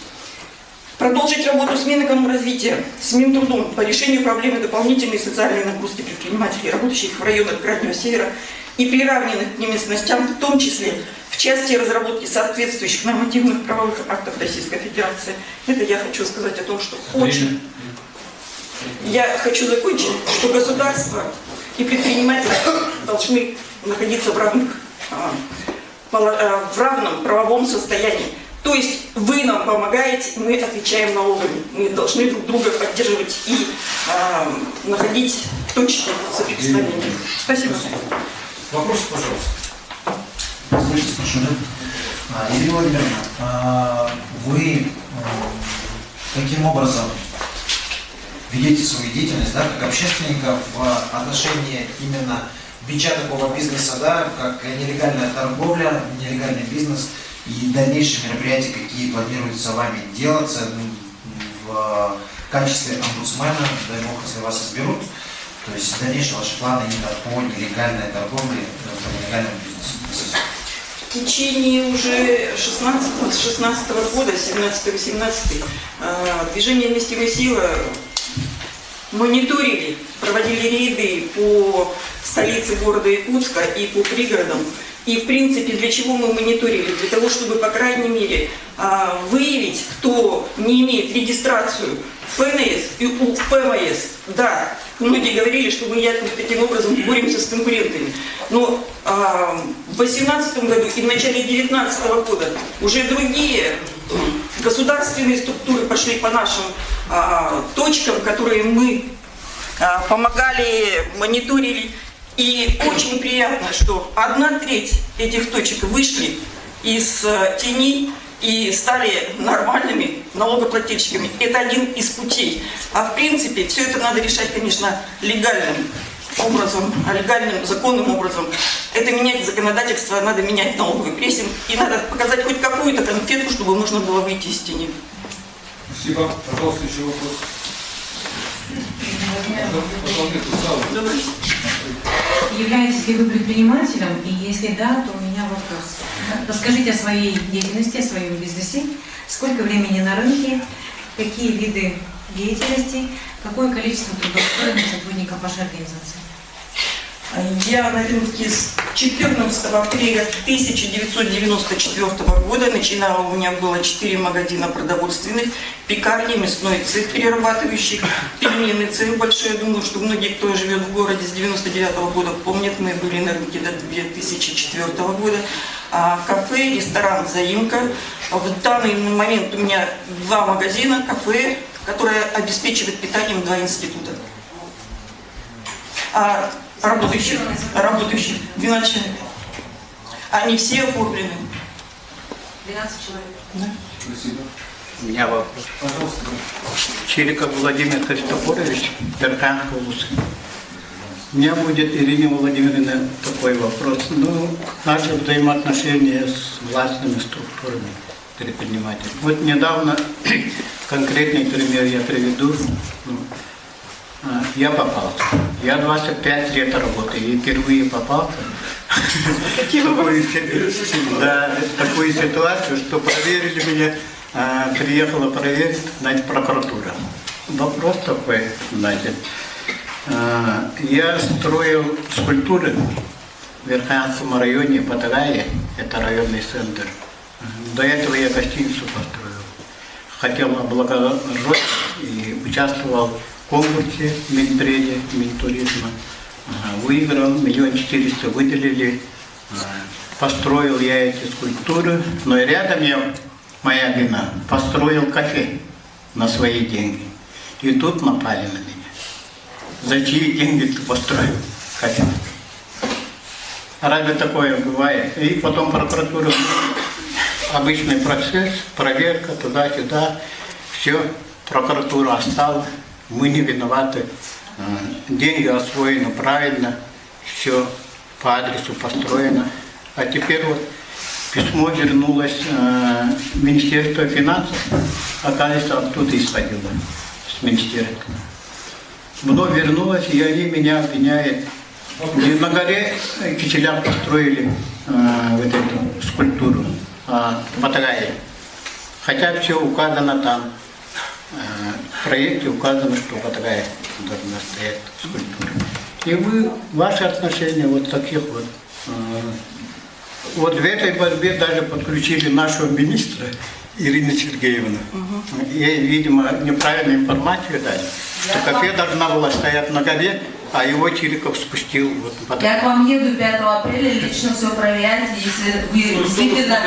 Продолжить работу с Минэкономразвития, с Минтрудом по решению проблемы дополнительной социальной нагрузки предпринимателей, работающих в районах Крайнего Севера и приравненных к ним местностям, в том числе в части разработки соответствующих нормативных правовых актов Российской Федерации. Это я хочу сказать о том, что очень... Я хочу закончить, что государство и предприниматели должны находиться в равном правовом состоянии. То есть вы нам помогаете, мы отвечаем налогами. Мы должны друг друга поддерживать и находить точки соприкосновения. Спасибо. Вопрос, пожалуйста. Ирина Владимировна, вы каким образом ведете свою деятельность, да, как общественника в отношении именно бича такого бизнеса, да, как нелегальная торговля, нелегальный бизнес, и дальнейшие мероприятия, какие планируется вами делаться в качестве омбудсмена, дай бог, если вас изберут, то есть дальнейшие ваши планы именно по нелегальной торговле, по нелегальному бизнесу. В течение уже с 16 года, 17-18, движение «Вместимая сила» мониторили, проводили рейды по столице города Якутска и по пригородам. И, в принципе, для чего мы мониторили? Для того, чтобы, по крайней мере, выявить, кто не имеет регистрацию в ФНС и у ФМС. Да, многие говорили, что мы таким образом боремся с конкурентами. Но в 2018 году и в начале 2019 года уже другие государственные структуры пошли по нашим точкам, которые мы помогали, мониторили. И очень приятно, что 1/3 этих точек вышли из тени и стали нормальными налогоплательщиками. Это один из путей. А в принципе, все это надо решать, конечно, легальным образом, легальным, законным образом. Это менять законодательство, надо менять налоговый прессинг. И надо показать хоть какую-то конфетку, чтобы можно было выйти из тени. Спасибо. Пожалуйста, еще вопрос. Являетесь ли вы предпринимателем? И если да, то у меня вопрос. Расскажите о своей деятельности, о своем бизнесе. Сколько времени на рынке? Какие виды деятельности? Какое количество трудоустроенных сотрудников вашей организации? Я на рынке с 14 апреля 1994 года начинала, у меня было 4 магазина продовольственных, пекарни, мясной цех перерабатывающий, пельменный цех большой. Я думаю, что многие, кто живет в городе с 99 года, помнят, мы были на рынке до 2004 года. Кафе, ресторан «Заимка». В данный момент у меня 2 магазина, кафе, которое обеспечивает питанием 2 института. Работающих, 12 человек. Они все оформлены. 12 человек. Да. Спасибо. У меня вопрос. Пожалуйста. Чириков Владимир Христофорович, Верханская область. У меня будет, Ирине Владимировне, такой вопрос. Наши взаимоотношения с властными структурами предпринимателей. Вот недавно, конкретный пример я приведу. Я попался. Я 25 лет работаю и впервые попался в такую ситуацию, что проверили меня, приехала проверить, значит, прокуратура. Вопрос такой, значит, я строил скульптуры в Верхоянском районе, Патагае, это районный центр. До этого я гостиницу построил. Хотел облагородить и участвовал в конкурсе Минтреде, Минтуризма. Выиграл, 1 400 000 выделили. Построил я эти скульптуры, но и рядом моя вина, построил кафе на свои деньги. И тут напали на меня. За чьи деньги ты построил кафе? Разве такое бывает? И потом прокуратура, обычный процесс, проверка туда-сюда, все, прокуратура осталась, мы не виноваты, деньги освоены правильно, все по адресу построено. А теперь вот письмо вернулось в Министерство финансов, оказывается, оттуда исходило, с министерства. Вновь вернулось, и они меня обвиняют. Не на горе Киселях построили вот эту скульптуру в Патагае. Хотя все указано там. В проекте указано, что в Патагае должна стоять скульптура. И ваши отношения вот таких вот. Вот в этой борьбе даже подключили нашего министра Ирину Сергеевну. Ей, видимо, неправильную информацию дали, что кафе должна была стоять на горе, а его Чириков спустил. Вот, я к вам еду 5 апреля, лично все проверять, если вы действительно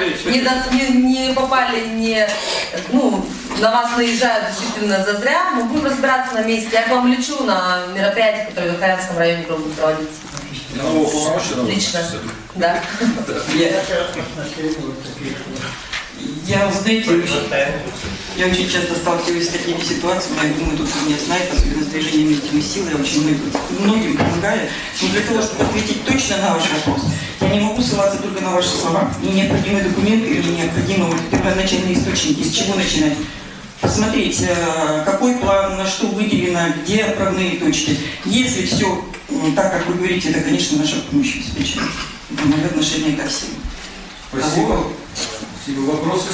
не попали, на вас наезжают действительно зазря, мы будем разбираться на месте. Я к вам лечу на мероприятие, которое в Верхоянском районе будет проводиться. Лично. Да. Я, знаете, я очень часто сталкиваюсь с такими ситуациями, я думаю, тут меня знают, особенно с движением «Вместимой силы», я очень многим помогаю. Но для того, чтобы ответить точно на ваш вопрос, я не могу ссылаться только на ваши слова. Мне необходимы документы, мне необходимы вот первоначальные источники, с чего начинать. Посмотреть, какой план, на что выделено, где отправные точки. Если все так, как вы говорите, это, конечно, наша помощь обеспечивает. В моем отношении ко всем. Спасибо. Спасибо. Вопросы?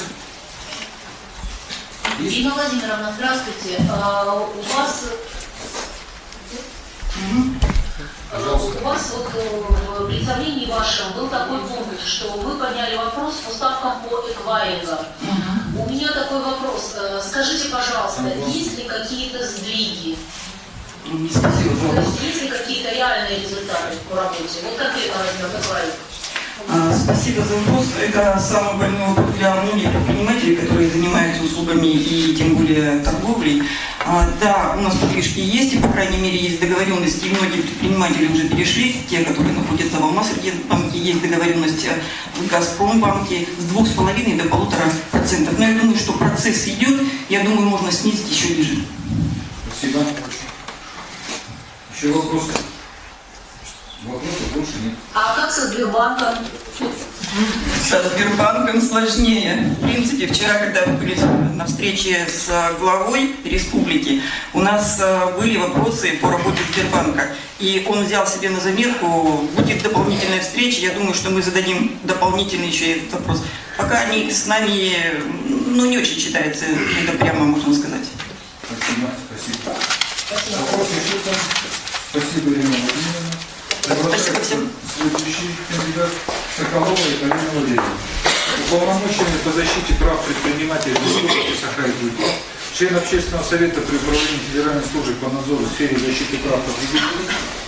Ирина Владимировна, здравствуйте. У вас... У вас вот в представлении вашем был такой пункт, что вы подняли вопрос по ставкам по эквайрингам. У меня такой вопрос. Скажите, пожалуйста, есть ли какие-то сдвиги? Спасибо за вопрос. То есть есть ли какие-то реальные результаты по работе? Вот конкретно возьмем эквайринг. Спасибо за вопрос. Это самый больной вопрос для многих предпринимателей, которые занимаются услугами и тем более торговлей. Да, у нас подвижки есть, и по крайней мере есть договоренности, и многие предприниматели уже перешли, те, которые находятся в Алмаз-банке, есть договоренности в Газпромбанке с 2,5 до 1,5%. Но я думаю, что процесс идет, я думаю, можно снизить еще ниже. Спасибо. Еще вопросы? Вопросов больше нет. А как со Сбербанком? Со Сбербанком сложнее. В принципе, вчера, когда мы были на встрече с главой республики, у нас были вопросы по работе Сбербанка. И он взял себе на заметку, будет дополнительная встреча, я думаю, что мы зададим дополнительный еще этот вопрос. Пока они с нами, не очень считается, это прямо можно сказать. Спасибо. Спасибо. Вопросы еще там? Спасибо, Ирина Владимировна. Спасибо всем. Следующий кандидат Соколова Екатерина Валерьевна. Уполномоченный по защите прав предпринимателей Республики Саха-Якутия, член Общественного совета при управлении Федеральной службы по надзору в сфере защиты прав потребителей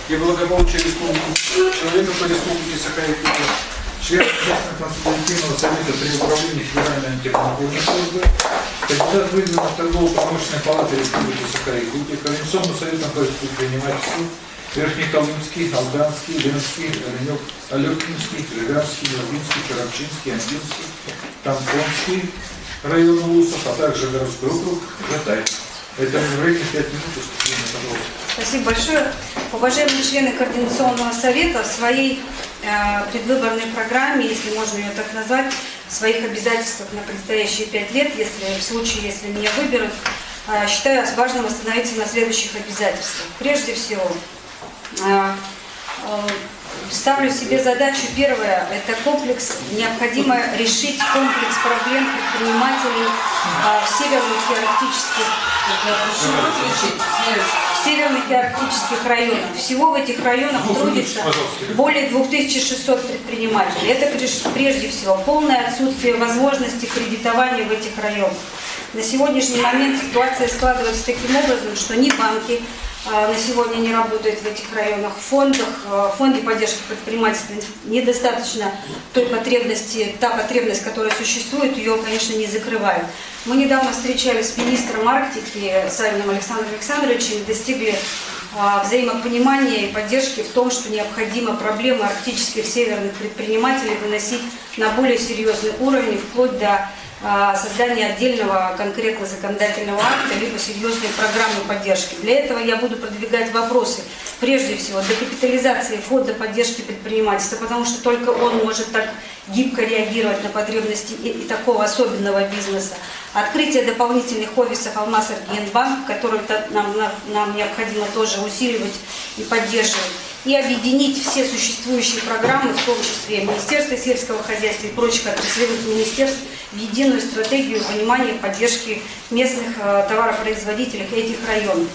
и благополучия Республики, человека по Республике Саха-Якутия, член Общественного консультативного совета при управлении Федеральной антимонопольной службы, кандидат выдвинут в торгово-промышленной палаты Республики Саха-Якутия, Координационным советом по предпринимательству, Верхнеколымский, Алданский, Ленский, Алекинский, Леганский, Лабинский, Черопчинский, Андинский, Тампонский район Улусов, а также городской округ Жатай. Это время 5 минут выступления, пожалуйста. Спасибо большое. Уважаемые члены Координационного совета, в своей предвыборной программе, если можно ее так назвать, в своих обязательствах на предстоящие 5 лет, если в случае, если меня выберут, считаю важным остановиться на следующих обязательствах. Прежде всего, ставлю себе задачу, первое, это комплекс, необходимо решить комплекс проблем предпринимателей в северных и арктических районах. Всего в этих районах трудится более 2600 предпринимателей. Это прежде всего полное отсутствие возможности кредитования в этих районах. На сегодняшний момент ситуация складывается таким образом, что ни банки на сегодня не работают в этих районах, в фонде поддержки предпринимательства недостаточно той потребности, та потребность, которая существует, ее, конечно, не закрывает. Мы недавно встречались с министром Арктики Савиным Александром Александровичем и достигли взаимопонимания и поддержки в том, что необходимо проблемы арктических северных предпринимателей выносить на более серьезный уровень, вплоть до создания отдельного конкретно законодательного акта, либо серьезной программы поддержки. Для этого я буду продвигать вопросы, прежде всего, декапитализации фонда поддержки предпринимательства, потому что только он может так гибко реагировать на потребности и такого особенного бизнеса. Открытие дополнительных офисов Алмаз-Аргентбанк, которые нам необходимо тоже усиливать и поддерживать. И объединить все существующие программы, в том числе Министерство сельского хозяйства и прочих отраслевых министерств, в единую стратегию понимания поддержки местных товаропроизводителей этих районов.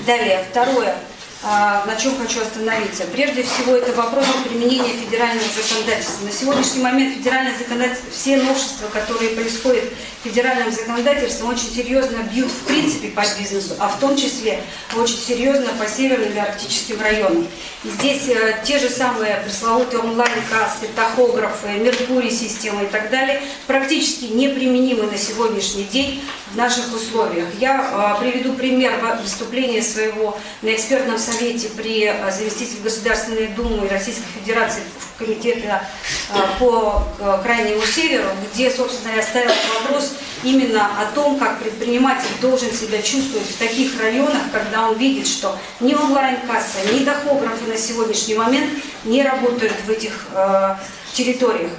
Далее, второе, на чем хочу остановиться. Прежде всего, это вопрос применения федерального законодательства. На сегодняшний момент федеральное законодательство, все новшества, которые происходят в федеральном законодательстве, очень серьезно бьют в принципе по бизнесу, а в том числе очень серьезно по северным и арктическим районам. И здесь те же самые пресловутые онлайн-кассы, тахографы, Меркурий-системы и так далее практически неприменимы на сегодняшний день в наших условиях. Я приведу пример выступления своего на экспертном совете при заместителе Государственной Думы Российской Федерации в комитете по Крайнему Северу, где, собственно, я ставила вопрос именно о том, как предприниматель должен себя чувствовать в таких районах, когда он видит, что ни онлайн-касса, ни тахографы на сегодняшний момент не работают в этих территориях.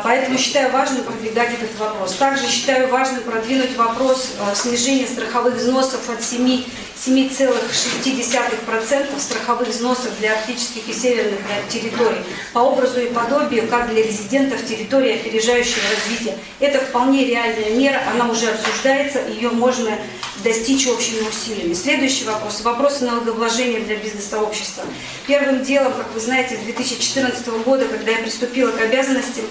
Поэтому считаю важным продвигать этот вопрос. Также считаю важным продвинуть вопрос снижения страховых взносов от 7,6% страховых взносов для арктических и северных территорий по образу и подобию, как для резидентов территории опережающего развития. Это вполне реальная мера, она уже обсуждается, ее можно достичь общими усилиями. Следующий вопрос. Вопрос налогообложения для бизнес-сообщества. Первым делом, как вы знаете, с 2014 года, когда я приступила к обязанностям,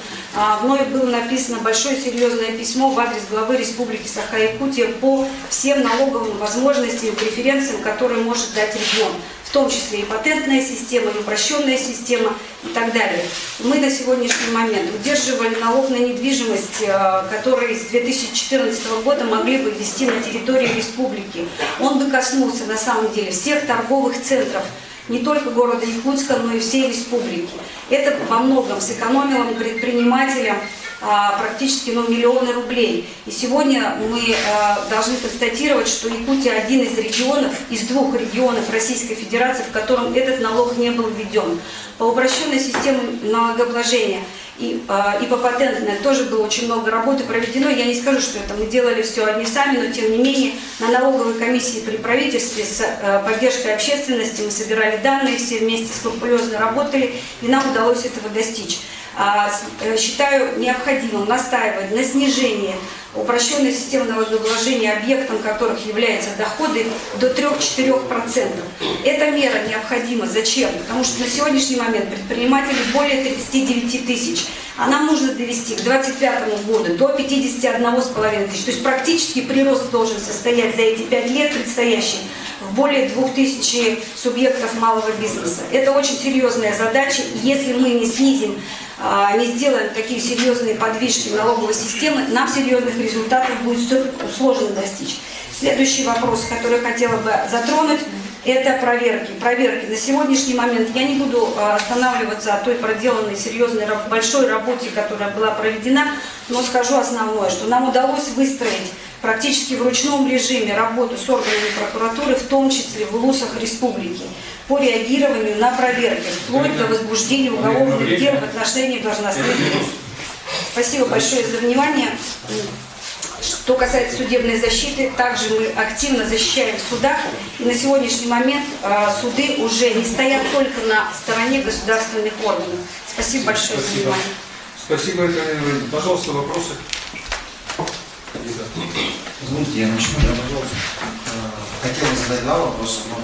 мною было написано большое серьезное письмо в адрес главы Республики Саха-Якутия по всем налоговым возможностям и преференциям, которые может дать регион, в том числе и патентная система, и упрощенная система и так далее. Мы на сегодняшний момент удерживали налог на недвижимость, который с 2014 года могли бы ввести на территории республики. Он бы коснулся на самом деле всех торговых центров, не только города Якутска, но и всей республики. Это во многом сэкономило предпринимателям практически миллионы рублей. И сегодня мы должны констатировать, что Якутия один из регионов, из 2 регионов Российской Федерации, в котором этот налог не был введен. По упрощенной системе налогообложения и по патентной тоже было очень много работы проведено. Я не скажу, что это мы делали все одни сами, но тем не менее на налоговой комиссии при правительстве с поддержкой общественности мы собирали данные, все вместе скрупулезно работали, и нам удалось этого достичь. Считаю необходимым настаивать на снижении упрощенной системы налогообложения, объектом которых являются доходы, до 3-4%. Эта мера необходима. Зачем? Потому что на сегодняшний момент предпринимателей более 39 тысяч. А нам нужно довести к 2025 году до 51,5 тысяч. То есть практически прирост должен состоять за эти 5 лет предстоящих в более 2000 субъектов малого бизнеса. Это очень серьезная задача. И если мы не снизим, не сделаем такие серьезные подвижки налоговой системы, нам серьезных результатов будет сложно достичь. Следующий вопрос, который я хотела бы затронуть, это проверки. Проверки. На сегодняшний момент я не буду останавливаться о той проделанной серьезной большой работе, которая была проведена, но скажу основное, что нам удалось выстроить практически в ручном режиме работу с органами прокуратуры, в том числе в УЛУСах республики, по реагированию на проверки, вплоть до возбуждения уголовных дел в отношении должностных лиц. Спасибо большое за внимание. Что касается судебной защиты, также мы активно защищаем в судах, и на сегодняшний момент суды уже не стоят только на стороне государственных органов. Спасибо большое за внимание. Спасибо, пожалуйста, вопросы. Позвольте, я начну. Хотел задать 2 вопроса, но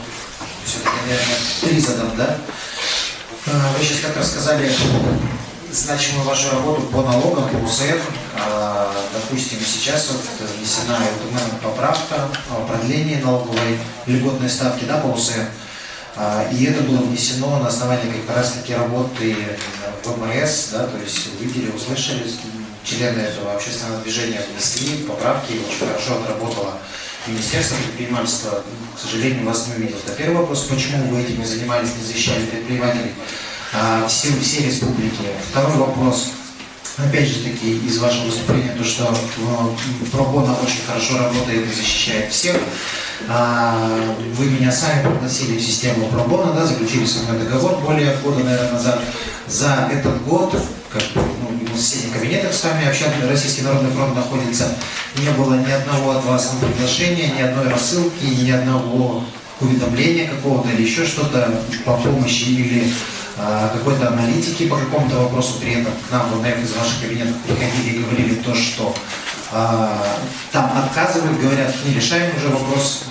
все-таки, наверное, 3 задам, да? Вы сейчас как рассказали значимую вашу работу по налогам, по УСФ. Допустим, сейчас вот внесена поправка о продлении налоговой льготной ставки, да, по УСФ. И это было внесено на основании как раз таки работы ВМС, да, то есть увидели, услышали, члены этого общественного движения внесли поправки, очень хорошо отработало Министерство предпринимательства. К сожалению, вас не увидел. Это первый вопрос, почему вы этим не занимались, не защищали предпринимателей всей республики. Второй вопрос, опять же таки, из вашего выступления, то, что пробона очень хорошо работает и защищает всех. Вы меня сами пригласили в систему пробона, да, заключили со мной договор более года, наверное, назад. За этот год, как в соседних кабинетах с вами общаться, Российский народный фронт находится, не было ни одного от вас приглашения, ни одной рассылки, ни одного уведомления какого-то или еще что-то по помощи или какой-то аналитики по какому-то вопросу. При этом к нам в ОНФ из ваших кабинетов приходили и говорили то, что там отказывают, говорят, не решаем уже вопрос,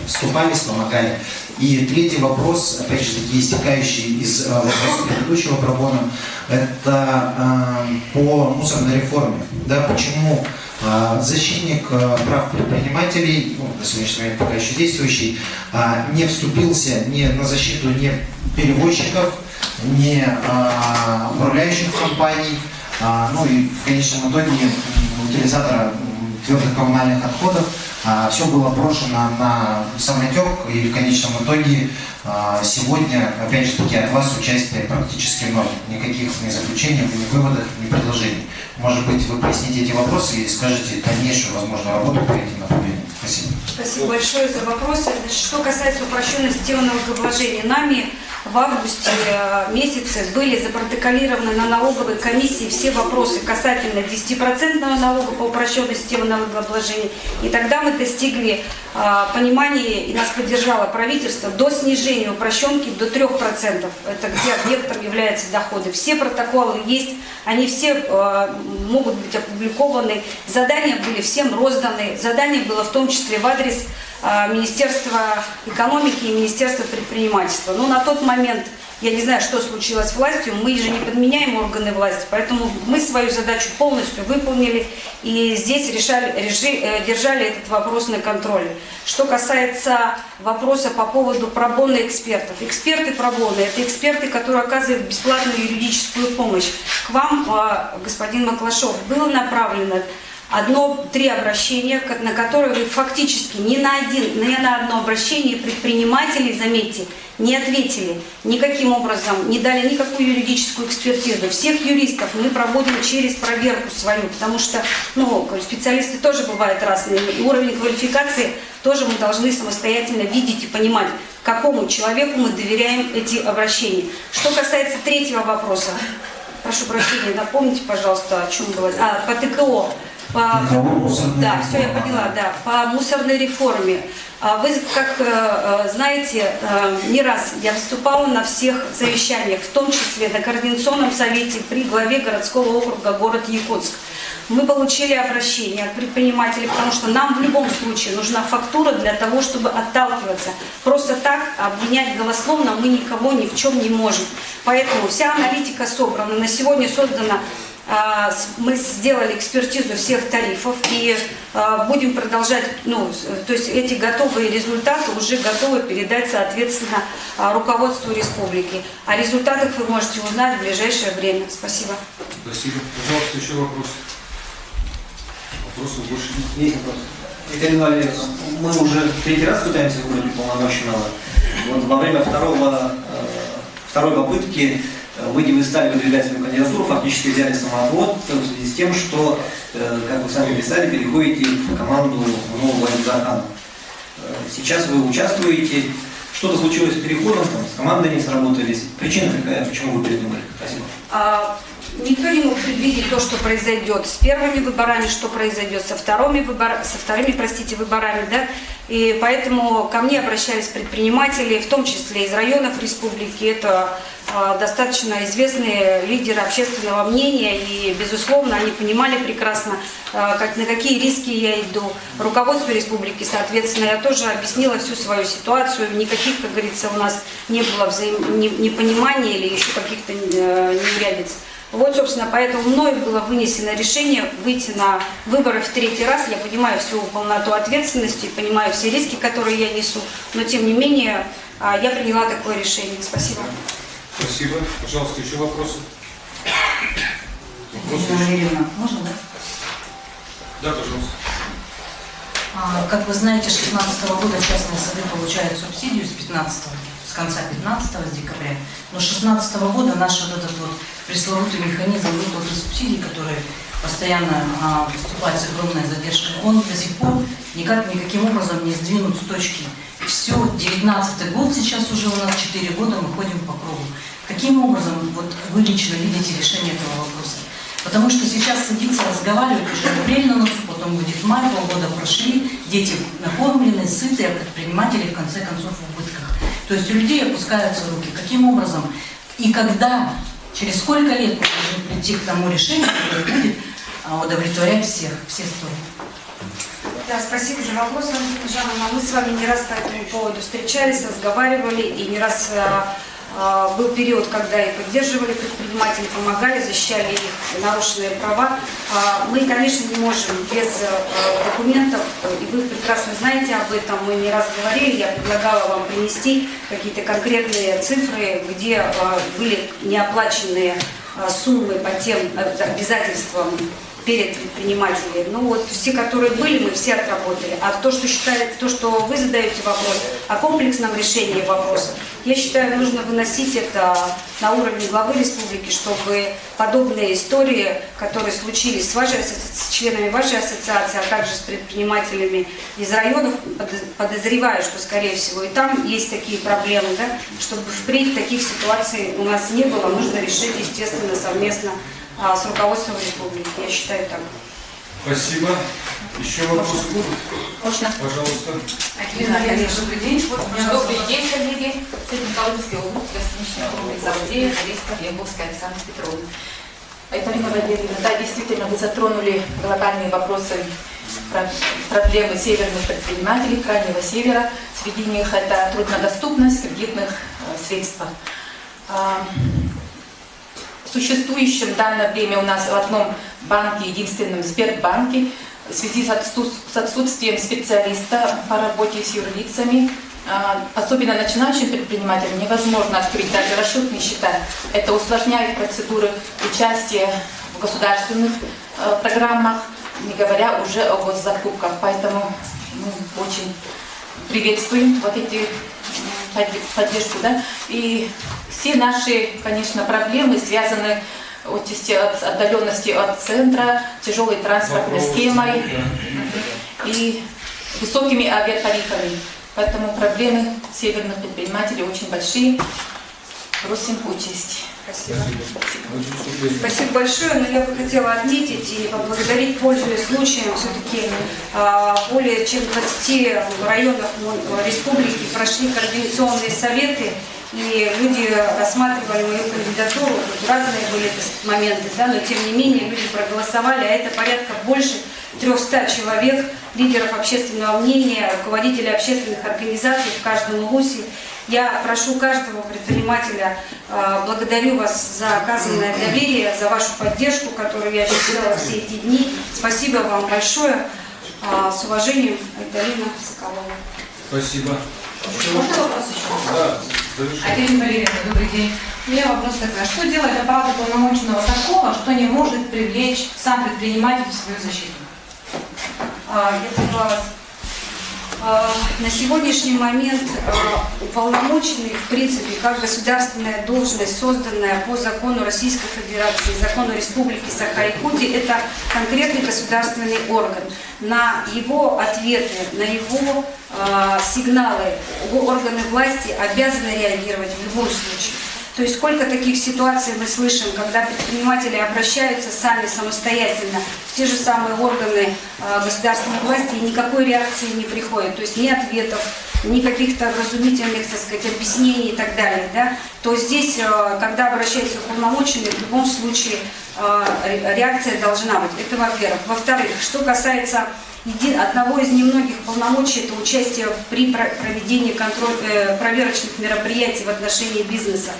вступались, помогали. И третий вопрос, опять же таки, истекающий из вопроса предыдущего пробона, это по мусорной реформе. Да, почему защитник прав предпринимателей, на сегодняшний момент пока еще действующий, не вступился ни на защиту ни перевозчиков, ни управляющих компаний, ну и в конечном итоге утилизатора твердых коммунальных отходов. Все было брошено на самотек, и в конечном итоге сегодня, опять же таки, от вас участия практически ноль. Никаких ни заключений, ни выводов, ни предложений. Может быть, вы проясните эти вопросы и скажете дальнейшую возможную работу по этим направлениям. Спасибо. Спасибо большое за вопросы. Что касается упрощенной системы налогообложения, нами в августе месяце были запротоколированы на налоговой комиссии все вопросы касательно 10% налога по упрощенной системе налогообложения. И тогда мы достигли понимания, и нас поддержало правительство, до снижения упрощенки до 3%. Это где объектом являются доходы. Все протоколы есть, они все могут быть опубликованы. Задания были всем розданы. Задание было в том числе в адрес Министерства экономики и Министерства предпринимательства. Но на тот момент, я не знаю, что случилось с властью, мы же не подменяем органы власти, поэтому мы свою задачу полностью выполнили и здесь держали этот вопрос на контроле. Что касается вопроса по поводу пробона экспертов. Эксперты пробона – это эксперты, которые оказывают бесплатную юридическую помощь. К вам, господин Маклашов, было направлено 3 обращения, на которые вы фактически ни на одно обращение предпринимателей, заметьте, не ответили, никаким образом не дали никакую юридическую экспертизу. Всех юристов мы проводим через проверку свою, потому что специалисты тоже бывают разные, и уровень квалификации тоже мы должны самостоятельно видеть и понимать, какому человеку мы доверяем эти обращения. Что касается 3-го вопроса, прошу прощения, напомните, пожалуйста, о чем было, по ТКО. Да, все я поняла, да, по мусорной реформе. Вы, как знаете, не раз я выступала на всех совещаниях, в том числе на Координационном совете при главе городского округа город Якутск. Мы получили обращение от предпринимателей, потому что нам в любом случае нужна фактура для того, чтобы отталкиваться. Просто так обвинять голословно мы никого ни в чем не можем. Поэтому вся аналитика собрана. На сегодня создана, мы сделали экспертизу всех тарифов и будем продолжать, то есть эти готовые результаты уже готовы передать, соответственно, руководству республики. О результатах вы можете узнать в ближайшее время. Спасибо. Спасибо. Пожалуйста, еще вопрос. Вопросов больше нет. Есть вопрос. Екатерина Валерьевна, мы уже 3-й раз пытаемся выбрать уполномоченного. Вот во время второй попытки вы не стали выдвигать свою кандидатуру, фактически взяли самоотвод в связи с тем, что, как вы сами писали, переходите в команду нового Айдархана. Сейчас вы участвуете. Что-то случилось с переходом, с командой не сработались. Причина какая, почему вы передумали? Спасибо. Никто не мог предвидеть то, что произойдет с первыми выборами, что произойдет со вторыми выборами, да, и поэтому ко мне обращались предприниматели, в том числе из районов республики, это достаточно известные лидеры общественного мнения, и, безусловно, они понимали прекрасно, на какие риски я иду. Руководству республики, соответственно, я тоже объяснила всю свою ситуацию, никаких, как говорится, у нас не было непонимания или еще каких-то неурядиц. Вот, собственно, поэтому мною было вынесено решение выйти на выборы в 3-й раз. Я понимаю всю полноту ответственности, понимаю все риски, которые я несу, но, тем не менее, я приняла такое решение. Спасибо. Спасибо. Пожалуйста, еще вопросы? Валерьевна, можно, да? Да, пожалуйста. Как вы знаете, с 2016 года частные сады получают субсидию с конца 15 с декабря. Но с 2016 года наш вот этот вот пресловутый механизм выплаты субсидий, который постоянно поступает с огромной задержкой, он до сих пор никаким образом не сдвинут с точки. Все, 19-й год сейчас уже у нас 4 года, мы ходим по кругу. Каким образом вот вы лично видите решение этого вопроса? Потому что сейчас садиться, разговаривать уже апрель на носу, потом будет май, полгода прошли, дети накормлены, сыты, а предприниматели в конце концов в убытках. То есть у людей опускаются руки. Каким образом и когда, через сколько лет мы должны прийти к тому решению, которое будет удовлетворять всех, все стороны? Да, спасибо за вопрос, Валентина Жановна. Мы с вами не раз по этому поводу встречались, разговаривали, и не раз был период, когда и поддерживали предпринимателей, помогали, защищали их нарушенные права. Мы, конечно, не можем без документов, и вы прекрасно знаете об этом, мы не раз говорили, я предлагала вам принести какие-то конкретные цифры, где были неоплаченные суммы по тем обязательствам перед предпринимателями. Ну вот все, которые были, мы все отработали. А то, что вы задаете вопрос о комплексном решении вопроса, я считаю, нужно выносить это на уровень главы республики, чтобы подобные истории, которые случились с вашей членами вашей ассоциации, а также с предпринимателями из районов, подозреваю, что, скорее всего, и там есть такие проблемы, да, чтобы впредь таких ситуаций у нас не было, нужно решить, естественно, совместно с руководством республики. Я считаю так. Спасибо. Еще вопросы будут? Можно? Пожалуйста. Добрый день. Добрый день, коллеги. Николаевской области, гостиничный округ Заводея, Залесская, Ябовская, Александра Петровна. Екатерина Владимировна, да, действительно, вы затронули глобальные вопросы, проблемы северных предпринимателей, крайнего севера. Среди них это труднодоступность кредитных средств. Существующем в данное время у нас в одном банке, единственном Сбербанке, в связи с отсутствием специалиста по работе с юрлицами, особенно начинающим предпринимателям, невозможно открыть даже расчетные счета. Это усложняет процедуры участия в государственных программах, не говоря уже о госзакупках. Поэтому мы очень приветствуем вот эти поддержку. Да? И все наши, конечно, проблемы связаны с отдаленностью от центра, тяжелой транспортной схемой и высокими авиатарифами. Поэтому проблемы северных предпринимателей очень большие. Просим учесть. Спасибо. Спасибо большое, но я бы хотела отметить и поблагодарить, пользуясь случаем, все-таки более чем 20 районах республики прошли координационные советы, и люди рассматривали мою кандидатуру, тут разные были моменты, да, но тем не менее люди проголосовали, а это порядка больше 300 человек, лидеров общественного мнения, руководителей общественных организаций в каждом УЛУСе. Я прошу каждого предпринимателя, благодарю вас за оказанное доверие, за вашу поддержку, которую я ощущала все эти дни. Спасибо вам большое. С уважением, Альдалина Соколова. Спасибо. Можно вопрос еще? Да. Екатерина Валерьевна, добрый день. У меня вопрос такой. Что делает аппарат уполномоченного такого, что не может привлечь сам предприниматель в свою защиту? Я поняла вас. На сегодняшний момент уполномоченный, в принципе, как государственная должность, созданная по закону Российской Федерации, закону Республики Саха-Якутия, это конкретный государственный орган. На его ответы, на его сигналы органы власти обязаны реагировать в любом случае. То есть сколько таких ситуаций мы слышим, когда предприниматели обращаются сами самостоятельно в те же самые органы государственной власти, и никакой реакции не приходит. То есть ни ответов, ни каких-то разумительных, так сказать, объяснений и так далее. Да? То здесь, когда обращаются уполномоченные, в любом случае реакция должна быть. Это во-первых. Во-вторых, что касается одного из немногих полномочий, это участие при проведении проверочных мероприятий в отношении бизнеса.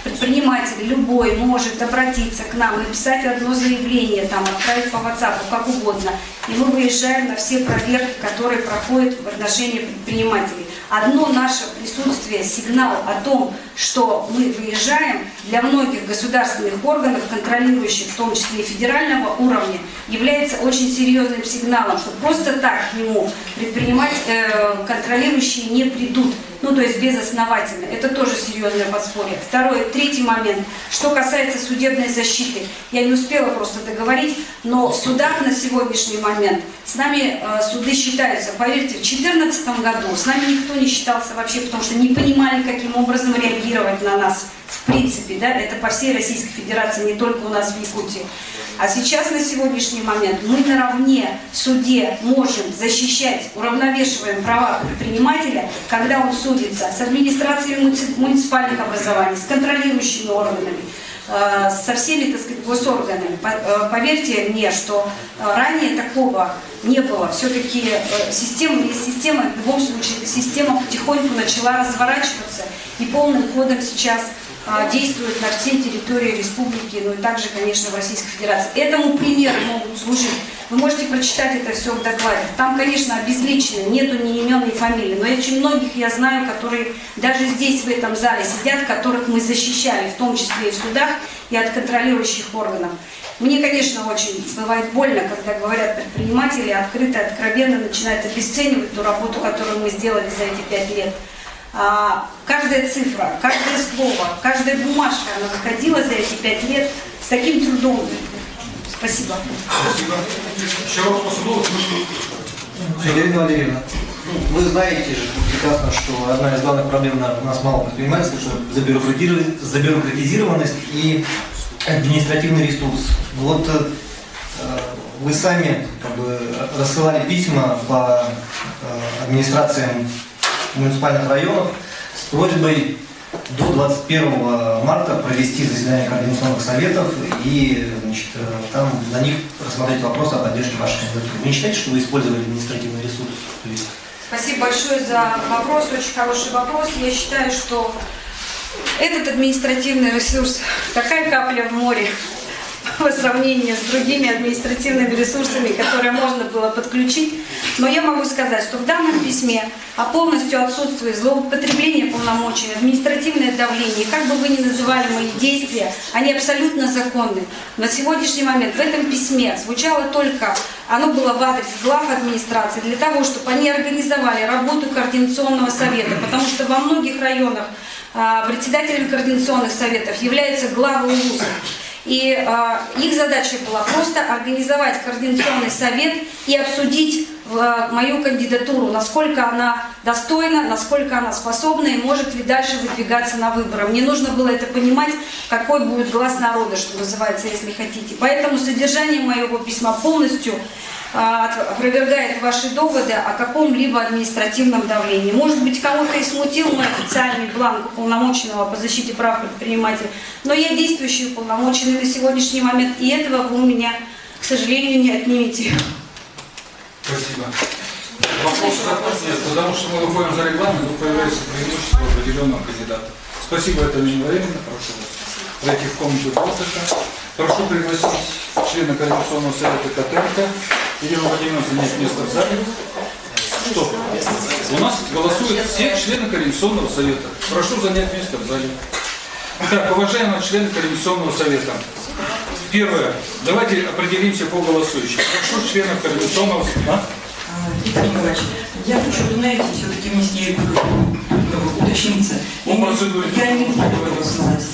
Предприниматель любой может обратиться к нам, написать одно заявление, там, отправить по WhatsApp, как угодно. И мы выезжаем на все проверки, которые проходят в отношении предпринимателей. Одно наше присутствие, сигнал о том, что мы выезжаем, для многих государственных органов, контролирующих, в том числе и федерального уровня, является очень серьезным сигналом, что просто так к нему контролирующие не придут. Ну, то есть безосновательно. Это тоже серьезное подспорье. Третий момент. Что касается судебной защиты. Я не успела просто договорить, но в судах на сегодняшний момент с нами суды считаются. Поверьте, в 2014 году с нами никто не считался вообще, потому что не понимали, каким образом реагировать на нас. В принципе, да, это по всей Российской Федерации, не только у нас в Якутии. А сейчас, на сегодняшний момент, мы наравне в суде можем защищать, уравновешиваем права предпринимателя, когда он судится с администрацией муниципальных образований, с контролирующими органами, со всеми, так сказать, госорганами. Поверьте мне, что ранее такого не было. Все-таки система есть система, в любом случае эта система потихоньку начала разворачиваться и полным ходом сейчас действует на всей территории республики, ну и также, конечно, в Российской Федерации. Этому примеру могут служить. Вы можете прочитать это все в докладе. Там, конечно, обезличено, нету ни имен, ни фамилий, но очень многих я знаю, которые даже здесь, в этом зале сидят, которых мы защищали, в том числе и в судах, и от контролирующих органов. Мне, конечно, очень бывает больно, когда говорят предприниматели, открыто, откровенно начинают обесценивать ту работу, которую мы сделали за эти 5 лет. Каждая цифра, каждое слово, каждая бумажка, она выходила за эти 5 лет с таким трудом, Спасибо. Спасибо. Еще вопрос был? Ирина Валерьевна, вы знаете же прекрасно, что одна из главных проблем у нас малого предпринимательства, что забюрократизированность и административный ресурс. Вот вы сами рассылали письма по администрациям муниципальных районов с просьбой до 21 марта провести заседание координационных советов и там на них рассмотреть вопрос о поддержке вашей кандидатуры. Вы не считаете, что вы использовали административный ресурс? Спасибо большое за вопрос, очень хороший вопрос. Я считаю, что этот административный ресурс такая капля в море по сравнению с другими административными ресурсами, которые можно было подключить. Но я могу сказать, что в данном письме о полностью отсутствии злоупотребления полномочиями, административное давление, как бы вы ни называли мои действия, они абсолютно законны. На сегодняшний момент в этом письме звучало только, оно было в адрес глав администрации, для того, чтобы они организовали работу координационного совета, потому что во многих районах председателями координационных советов являются главы УВУЗов. И их задача была просто организовать координационный совет и обсудить мою кандидатуру, насколько она достойна, насколько она способна и может ли дальше выдвигаться на выборы. Мне нужно было это понимать, какой будет глас народа, что называется, если хотите. Поэтому содержание моего письма полностью опровергает ваши доводы о каком-либо административном давлении. Может быть, кого-то и смутил мой официальный бланк уполномоченного по защите прав предпринимателей, но я действующий уполномоченный на сегодняшний момент, и этого вы у меня, к сожалению, не отнимете. Спасибо. Вопросы нет, потому что мы выходим за регламент, но появляется преимущество определенного кандидата. Спасибо, это Ирина Валерьевна, прошу вас зайти в комнату отдыха. Прошу пригласить члена Координационного совета Котенко Ирину Владимировну занять место в зале. Что? У нас голосуют все члены Координационного совета. Прошу занять место в зале. Так, уважаемые члены Координационного совета. Первое. Давайте определимся по голосующим. Прошу членов Координационного совета. Виктор Николаевич, я хочу, знаете, все-таки внести уточниться. Я не буду голосовать.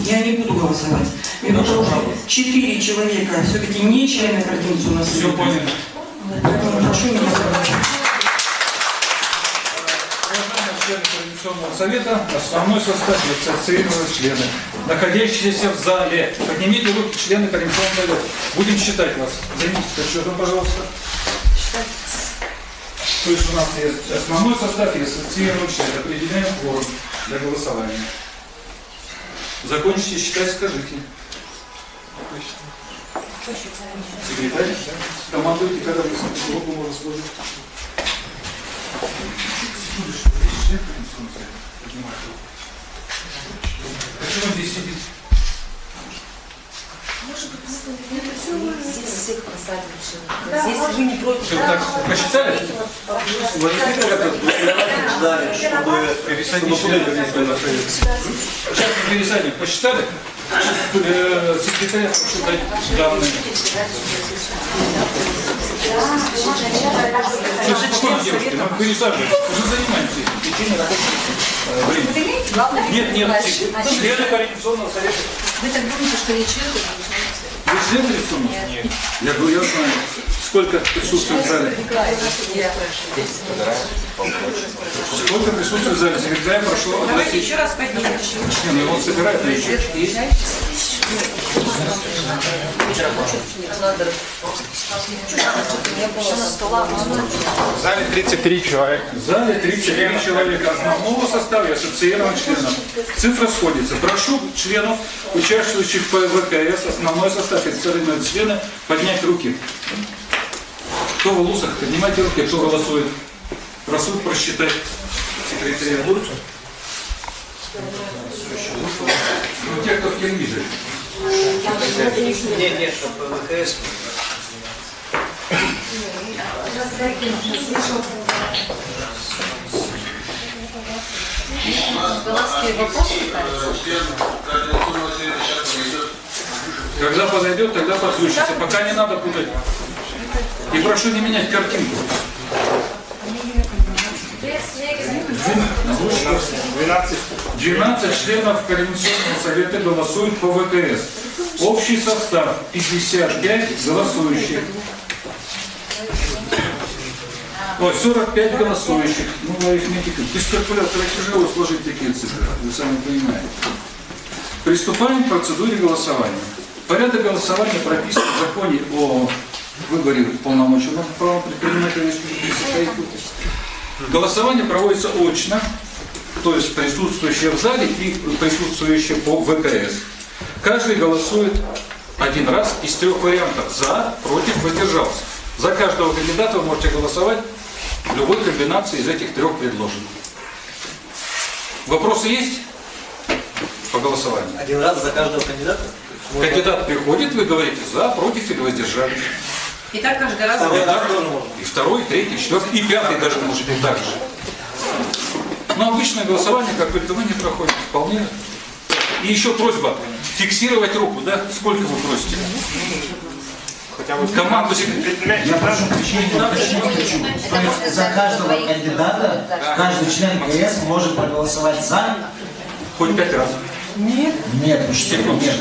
Я не буду голосовать. Потому что 4 человека все-таки не члены Координационного совета. Все поняли. Поэтому прошу меня голосовать. Члены Координационного совета, основной состав и ассоциированные члены, находящиеся в зале. Поднимите руки, члены Координационного совета. Будем считать вас. Займитесь подсчетом, пожалуйста. То есть у нас есть основной состав и ассоциированный член. Определяем кворум для голосования. Закончите считать, скажите. Секретарь, командуйте, когда вы руку можно сложить. Почему здесь сидит? Здесь всех посадят. Здесь вы не против. Все, так, посчитали? Сейчас пересадник посчитали? Секретаря прошу дать данные. Спокойно, девушки, мы пересаживаем. Мы занимаемся этим в течение рабочего времени. Нет, члены Координационного совета. Вы так думаете, что я член Координационного совета? Вы член Координационного совета? Нет. Я говорю, я знаю. Сколько присутствует в зале? Сколько присутствует в зале? Секретарь прошу огласить. Еще раз поднимите. Не, ну он собирает на еще. В зале 33 человека. В зале 33 человека основного состава и ассоциированных членов. Цифра сходится. Прошу членов, участвующих в ВКС, основной состав и ассоциированные члены, поднять руки. Кто в улусах? Поднимайте руки, кто голосует. Прошу просчитать секретаря. Ну, те, кто в Киргизии. Нет, чтобы ВКС. Когда подойдет, тогда подключится. Пока не надо путать. И прошу не менять картинку. 12 членов Координационного совета голосуют по ВКС. Общий состав 55 голосующих. Ой, 45 голосующих. Ну, арифметика. Без калькулятора тяжело сложить такие цифры, вы сами понимаете. Приступаем к процедуре голосования. Порядок голосования прописан в законе о выборе полномоченного права предпринимателя Республики Саха-Якутия. Голосование проводится очно, то есть присутствующие в зале и присутствующие по ВКС. Каждый голосует один раз из 3 вариантов: за, против, воздержался. За каждого кандидата вы можете голосовать в любой комбинации из этих 3 предложенных. Вопросы есть по голосованию? Один раз за каждого кандидата? Кандидат приходит, вы говорите за, против или воздержались. И так каждый раз. И второй, и третий, и четвертый, и пятый даже может быть так же. Но обычное голосование, как только вы не проходит, вполне. И еще просьба фиксировать руку, да? Сколько вы просите? Команду Я прошу уточнить, за каждого кандидата каждый член КС может проголосовать за? Хоть 5 раз. Нет. Нет, ну что, нет.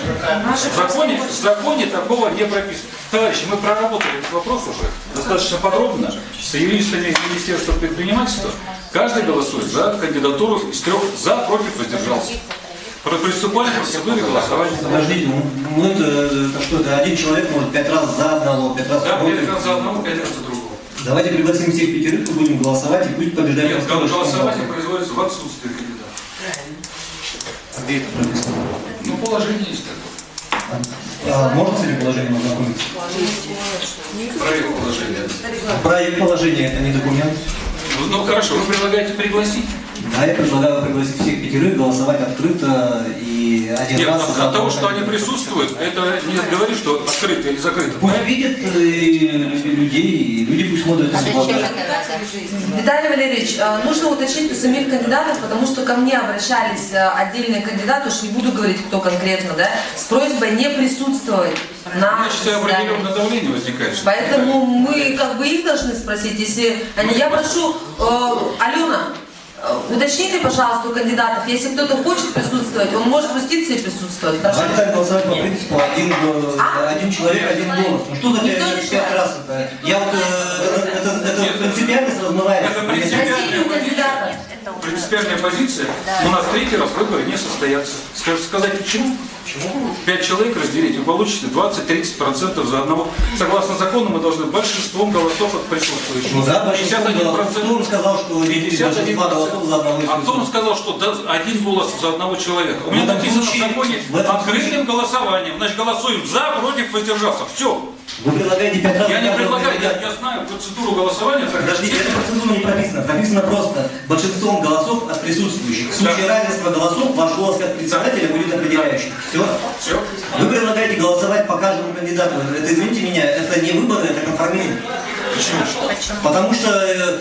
В законе такого не прописано. Товарищи, мы проработали этот вопрос уже достаточно подробно с юристами Министерства предпринимательства. Каждый голосует за кандидатуру из 3 за, против, воздержался. Приступаем к процедуре голосования. Подождите, ну это что, это один человек может 5 раз за одного, 5 раз да, против. 5 раз за одного, 5 раз за другого. Давайте пригласим всех 5, будем голосовать, и пусть побеждает. Нет, голосование производится в отсутствии кандидата. Где это прописано? Ну, положение есть такое. А можно с этим положением ознакомиться? Проект положения. Проект положения — это не документ. Ну хорошо, вы предлагаете пригласить? Да, я предлагаю пригласить всех 5, голосовать открыто и один Нет, раз. от того, что они присутствуют, это не говорит, что открыто или закрыто. Пусть видят людей, и люди пусть смотрят на себя. Виталий Валерьевич, нужно уточнить у самих кандидатов, потому что ко мне обращались отдельные кандидаты, уж не буду говорить, кто конкретно, да, с просьбой не присутствовать на Значит, определенное давление возникает. Поэтому мы как бы их должны спросить, если они... Я прошу, Алена, уточните, пожалуйста, у кандидатов, если кто-то хочет присутствовать, он может спуститься и присутствовать. Давайте так голосовать по принципу один человек, один голос. Ну что за 5 раз это? Я вот это принципиальность размывается. Это принципиальная позиция. У нас 3-й раз выборы не состоятся. Сказать почему? 5 человек разделить, вы получите 20-30% за одного. Согласно закону мы должны большинством голосов от присутствующих. Ну да, большинством голосов. Кто сказал, что большинство голосов за одного? А кто сказал, что один голос за одного человека? У меня написано в законе открытым голосованием. Значит, голосуем за, против, воздержался. Все. Вы предлагаете 5 раз. Я не предлагаю, я знаю процедуру голосования. Подождите, эта процедура не прописана. Прописано просто большинством голосов от присутствующих. В случае равенства голосов ваш голос как председателя будет определяющим. Все. Вы предлагаете голосовать по каждому кандидату. Это, извините меня, это не выборы, это конформизм. Почему? Потому что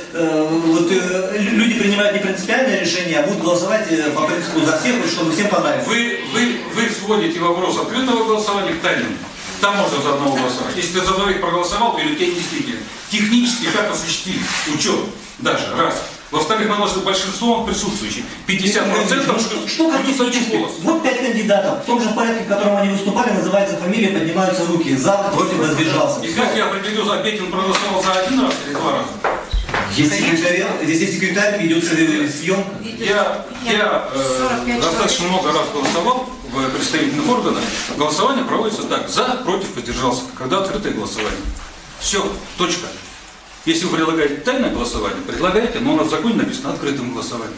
люди принимают не принципиальное решение, а будут голосовать по принципу за всех, чтобы всем понравилось. Вы сводите вопрос открытого голосования к тайному. Там можно за одного голосовать. Если ты за двоих проголосовал, бюллетень действительно. Технически как осуществить учет даже, раз. Во-вторых, мы должны большинством присутствующих. 50% что хотите голос. Вот 5 кандидатов. В том же порядке, в котором они выступали, называется фамилия, поднимаются руки. За, против, воздержался. И как я определю, за Петин проголосовал за 1 раз или 2 раза? Здесь есть секретарь, ведется съемка. Я достаточно много раз голосовал в представительных органах. Голосование проводится так: за, против, воздержался. Когда открытое голосование. Все, точка. Если вы предлагаете тайное голосование, предлагайте, но у нас в законе написано открытым голосованием.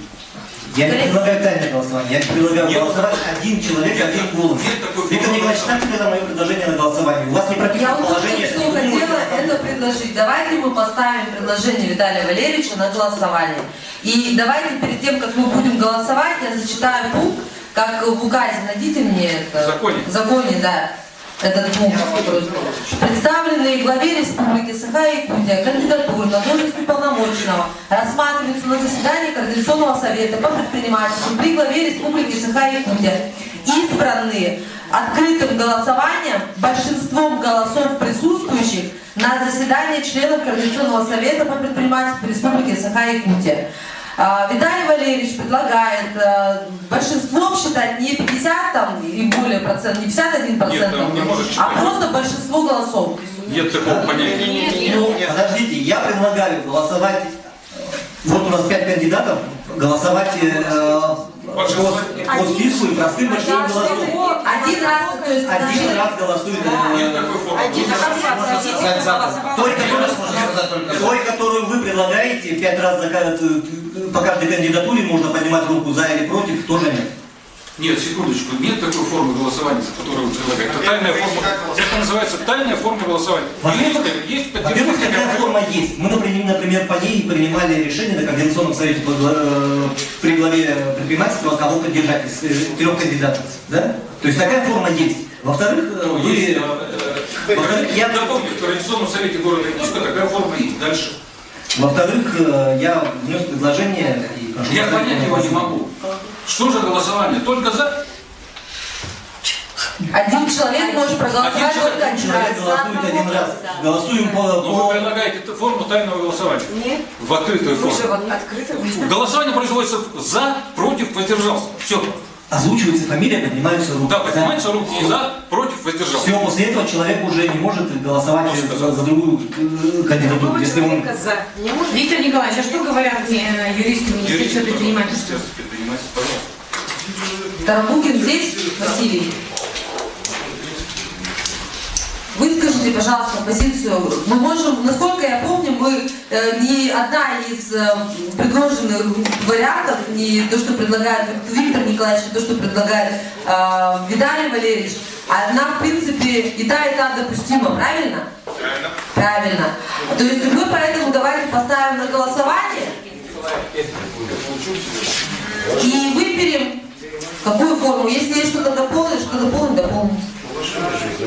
Я не предлагаю тайное голосование, я предлагаю голосовать один человек, один голос. Виктор Николаевич, ставьте тогда мое предложение на голосование. У вас не прописано положение. Я что хотела это предложить. Давайте мы поставим предложение Виталия Валерьевича на голосование. И давайте перед тем, как мы будем голосовать, я зачитаю пункт, как в указе, найдите мне это. В законе, да. Этот пункт. Представленные главе Республики Саха-Якутия кандидатуры на должность уполномоченного рассматриваются на заседании Координационного совета по предпринимательству при главе Республики Саха-Якутия, избранные открытым голосованием большинством голосов присутствующих на заседании членов Координационного совета по предпринимательству Республики Саха-Якутия. Виталий Валерьевич предлагает большинством считать не 50 там, и более процент, не 51%, Нет, он не может считать. а просто большинство голосов. Нет такого понятия. Ну, подождите, я предлагаю голосовать, вот у нас 5 кандидатов, голосовать по списку и простым большим голосом. Один раз, то есть Один раз голосует. Той, которую вы предлагаете, 5 раз по каждой кандидатуре можно поднимать руку за или против, тоже нет. Нет, секундочку, нет такой формы голосования, которую вы предлагаете. Это тайная форма. Это называется тайная форма голосования. Есть Во-первых, такая форма есть. Мы, например, по ней принимали решение на Координационном совете при главе предпринимательства, кого поддержать из 3 кандидатов. Да? То есть такая форма есть. Во-вторых, я напомню, в Координационном совете города Иркутска такая форма есть. Дальше. Во-вторых, я внес предложение и прошу... Я понять его не могу. Что же голосование? Только за? Один человек может проголосовать только один раз. Голосует один раз. Голосуем по... Но вы предлагаете эту форму тайного голосования? Нет. В открытую форму. Голосование производится за, против, воздержался. Все. Озвучивается фамилия, поднимаются руки. Да, поднимаются руки и за, против, воздержался. Все, после этого человек уже не может голосовать за другую кандидатуру. Если он... Виктор Николаевич, а что говорят юристы Министерства предпринимательства? Тарабукин здесь, Василий. Выскажите, пожалуйста, позицию. Мы можем, насколько я помню, мы ни одна из предложенных вариантов, не то, что предлагает Виктор Николаевич, не то, что предлагает Виталий Валерьевич, она, в принципе, и та допустима, правильно? Правильно. Правильно. То есть мы поэтому давайте поставим на голосование и выберем какую форму. Если есть что-то дополнить, дополнить.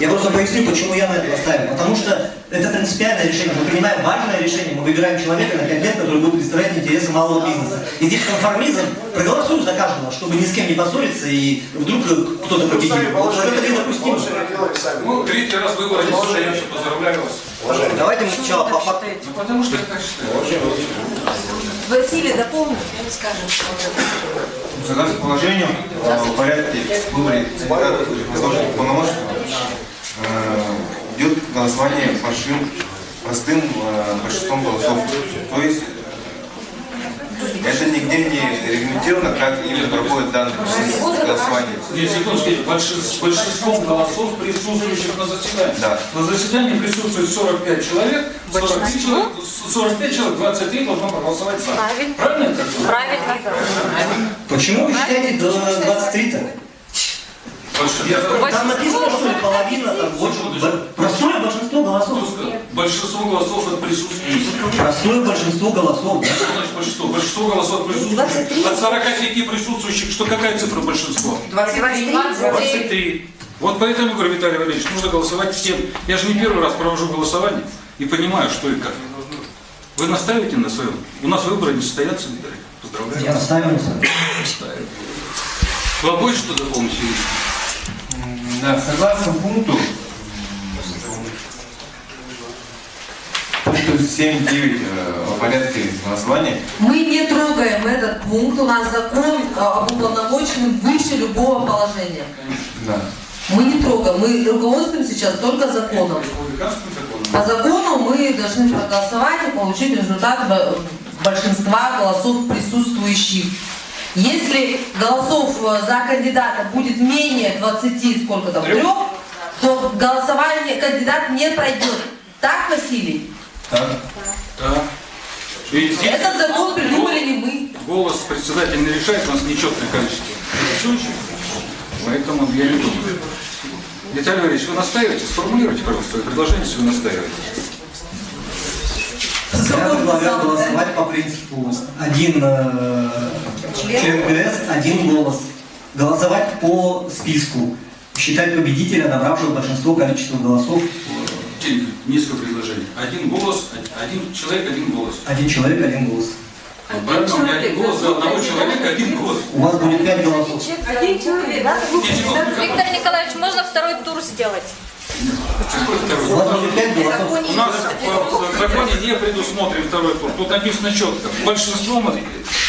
Я просто поясню, почему я на это поставил. Потому что это принципиальное решение. Мы принимаем важное решение. Мы выбираем человека на 5 лет, который будет представлять интересы малого бизнеса. И здесь конформизм. Проголосуем за каждого, чтобы ни с кем не поссориться и вдруг кто-то победит. Вот это недопустимо. Ну, 3-й раз выборы не состоялся, поздравляю вас. Давайте мы сначала по факту. Потому что я так считаю. Василий, дополнит, он скажет. Согласно положению, в порядке выбора возложенных полномочий идет голосование простым большинством голосов. То есть это нигде не регламентировано, как именно проходит данное голосование. Нет, секундочку, большинством голосов присутствующих на заседании. Да. На заседании присутствует 45 человек, 45 человек, 23 должно проголосовать за. Правильно? Правильно. Почему вы считаете до 23-то? Там написано, что половина, там больше. Простое большинство голосов. Большинство голосов от присутствующих. Простое большинство голосов. Что значит большинство? Большинство голосов от присутствующих. От 45 присутствующих, что какая цифра большинства? 23. Вот поэтому я говорю, Виталий Валерьевич, нужно голосовать всем. Я же не первый раз провожу голосование и понимаю, что и как. Вы настаиваете на своем? У нас выборы не состоятся, Виталий. Поздравляю. Я настаиваю на своем. Вы будете что дополнить? Да, согласно пункту 7.9 о порядке голосования. Мы не трогаем этот пункт. У нас закон об уполномоченном выше любого положения. Да. Мы не трогаем. Мы руководствуем сейчас только законом. По закону мы должны проголосовать и получить результат большинства голосов присутствующих. Если голосов за кандидата будет менее 20, сколько там, 3, то голосование кандидат не пройдет. Так, Василий? Так. Да. Этот закон придумали не мы. Голос председателя не решает, у нас нечетное количество голосующих. Поэтому я не думаю. Виталий Валерьевич, вы настаиваете? Сформулируйте, пожалуйста, свое предложение, если вы настаиваете. Я предлагаю голосовать по принципу один член КС, один голос. Голосовать по списку. Считать победителя, набравшего большинство количества голосов. Несколько предложений. Один голос, один человек, один голос. Один человек, один голос. Правильно, у меня один голос, за одного человека один голос. У вас будет 5 голосов. Один человек, да? Виктор Николаевич, можно второй тур сделать? У вас будет 5 голосов. У нас в законе не предусмотрен второй тур. Тут написано четко. Большинством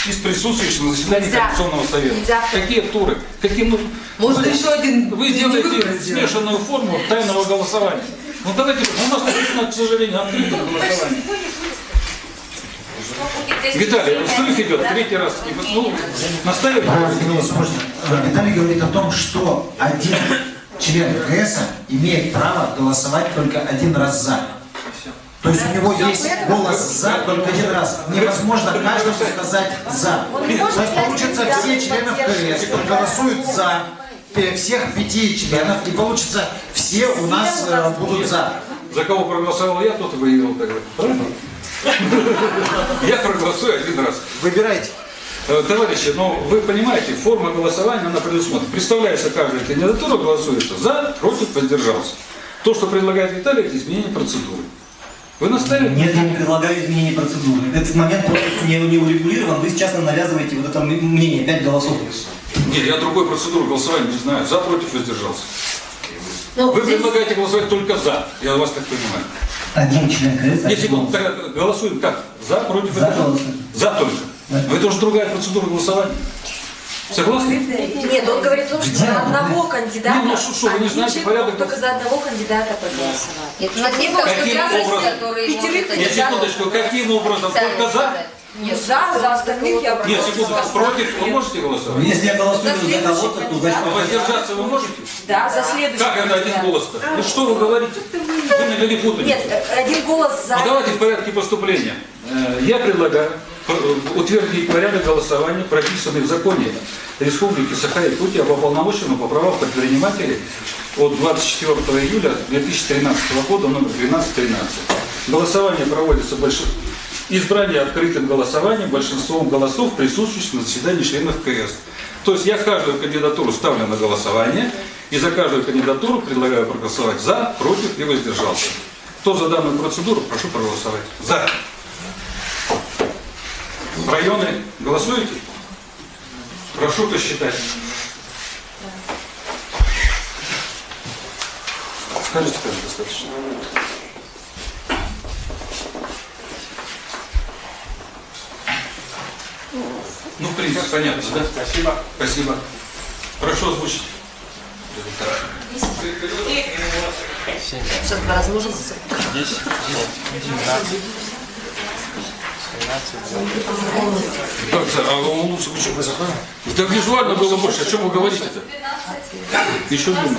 из присутствующих на заседании Нельзя. Координационного совета. Нельзя. Какие туры? Какие, Может, еще один Вы не делаете выбрать сделать. смешанную форму тайного голосования. Ну давайте, у нас написано, к сожалению, открытое голосование. Виталий, слых идет, третий раз. Ну, настаивайте. Виталий говорит о том, что один член ГС имеет право голосовать только один раз за. То есть у него есть голос за только один раз. Невозможно каждому сказать за. То есть получится, все члены КС проголосуют за всех 5 членов, и получится, все у нас будут за. За кого проголосовал я, тот и выиграл тогда. Правильно? Я проголосую один раз. Выбирайте. Товарищи, но вы понимаете, форма голосования, она предусмотрена. Представляется, каждая кандидатура голосуется за, против, воздержался. То, что предлагает Виталий, это изменение процедуры. Вы настаиваете? Нет, я не предлагаю изменение процедуры. Этот момент просто не урегулирован. Вы сейчас навязываете вот это мнение, 5 голосов. Нет, я другой процедуры голосования не знаю. За, против, воздержался. Ну, Вы предлагаете голосовать только за. Я вас так понимаю. Один член КС. Если голосуем как? За, против, воздержался? За только. Но это уже другая процедура голосования. Согласны? Нет, он говорит о том, что за одного кандидата, Ну, что, вы не знаете порядок? только за одного кандидата проголосовать. Это на те обязанности, которые Нет, секундочку, каким образом? Только за? Нет, за остальных я Нет, секундочку, против вы можете голосовать? Если я голосую за кого-то, то значит... А воздержаться вы можете? Да, за следующий. Как это один голос-то? Ну что вы говорите? Вы навели путаницу. Нет, один голос за. Ну давайте в порядке поступления. Я предлагаю утвердить порядок голосования, прописанный в законе Республики Саха-Якутия об уполномоченном по правам предпринимателей от 24 июля 2013 года, номер 1213. Голосование проводится избрание открытым голосованием большинством голосов, присутствующих на заседании членов КС. То есть я каждую кандидатуру ставлю на голосование, и за каждую кандидатуру предлагаю проголосовать за, против и воздержался. Кто за данную процедуру, прошу проголосовать. За. Районы голосуете? Прошу посчитать. Скажите, как достаточно. Ну, в принципе, понятно, да? Спасибо. Спасибо. Прошу озвучить. Сейчас два раза нужно 10, 19, 13. Так, а он лучше почему вы законы? Да визуально было больше. О чем вы говорите-то? Еще думаю.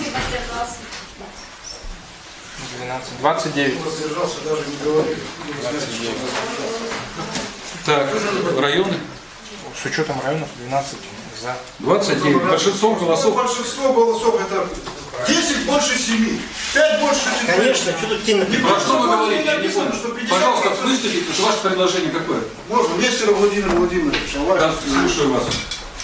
12, 29. 29. Так, районы? С учетом районов 12 за. 29. Большинство голосов. Большинство голосов это 10 больше 7, 5 больше 4. Конечно, что тут тема. Про что вы говорите? Я не понял. Пожалуйста, выступите, ваше предложение какое? Можно, Нестеров Владимир Владимирович. Да, слушаю вас.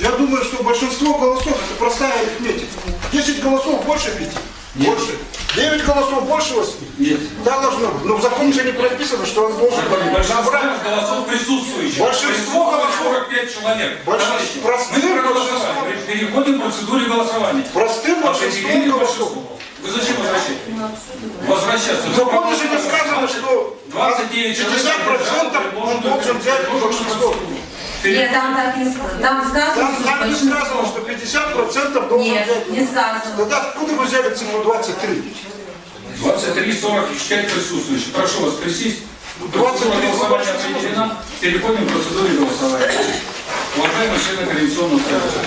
Я думаю, что большинство голосов это простая арифметика. 10 голосов больше 5. Нет. Больше. 9 голосов больше 8? Нет. Да, должно быть. Но в законе же не прописано, что он должен быть. Большинство голосов присутствующих. Большинство голосов. 45 человек. Большинство. Простым Мы проголосовали. Переходим к процедуре голосования. Простым большинством голосов. Вы зачем возвращаетесь? Возвращаться. В законе же не сказано, что 29 человек. 50% он должен взять большинство. Нет, там так не сказано. Там сказано, Там не сказано, что 50% должен Нет, взять. не сказано. Тогда откуда вы взяли цифру 23? 23, 45 присутствующих. Прошу вас присесть. Процедура голосования определена. Переходим к процедуре голосования. Уважаемые члены Координационного совета,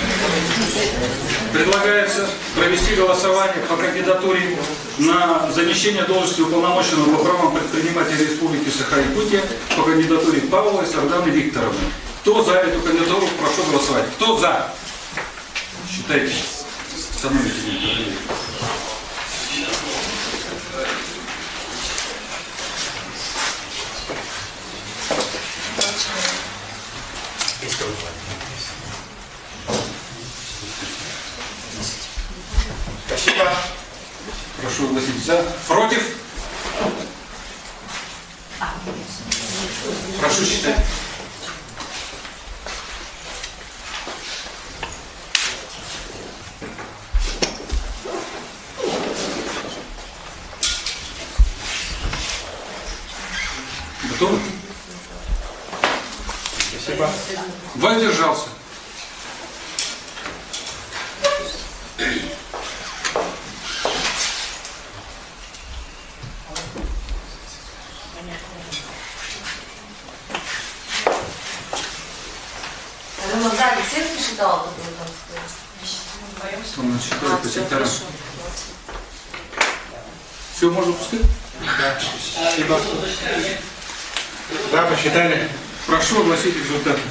предлагается провести голосование по кандидатуре на замещение должности уполномоченного по правам предпринимателей Республики Саха-Якутия по кандидатуре Павловой Сарданы Викторовны. Кто за эту кандидатуру, прошу голосовать. Кто за? Считайте. Становитесь. Спасибо. Прошу огласить за. Против? Прошу считать. Готовы? Спасибо. Воздержался. Ну, сзади всех посчитала, которые там стоят? Он насчитал по секторам. Все, можно пускать? Да. Спасибо. Да, посчитали. Прошу огласить результаты.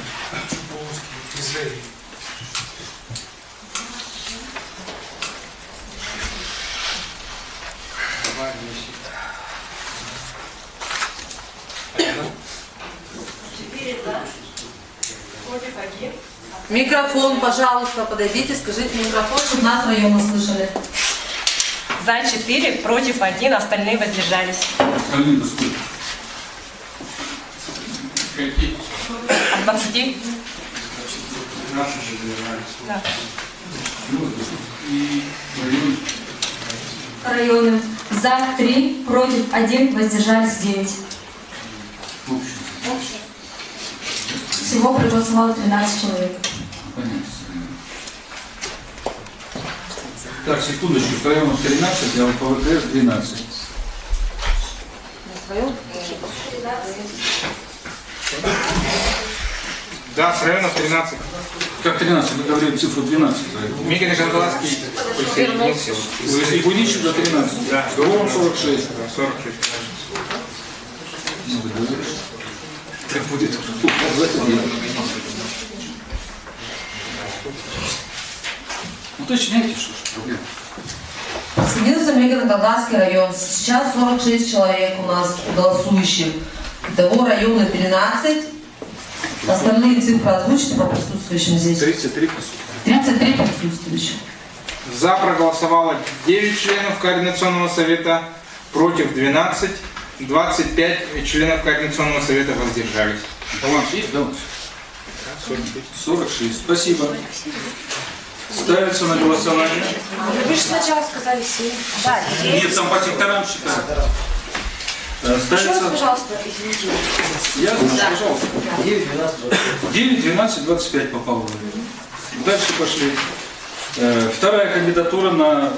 Микрофон, пожалуйста, подойдите, скажите микрофон, чтобы нас район услышали. За 4, против 1, остальные воздержались. Остальные сколько? От 20? Да. Районы. За 3, против 1, воздержались 9. Всего проголосовало 13 человек. Так, секундочку, в районах 13, а по ВКС 12. Да, с районов 13. Как 13? Вы говорили цифру 12. Мигель Жандаловский присоединился. Ильичев до 13. Да. Головом 46. Да, 46. Как будет указать дело. Уточняйте, что ж проблема. Соединился Мегано-Колганский район. Сейчас 46 человек у нас голосующих. Итого района 13. Остальные цифры озвучите по присутствующим здесь. 33 присутствующих. 33 присутствующих. За проголосовало 9 членов Координационного совета, против 12, 25 членов Координационного совета воздержались. Баланс есть, да? 46. Спасибо. Ставится на голосование. Вы же сначала сказали 7. Да, Нет, там по секторам считают. Еще раз, Ставится... пожалуйста, извините. Я думаю, пожалуйста. 9, 12, 25. 9, 12, 25 попало. Дальше пошли. Вторая кандидатура на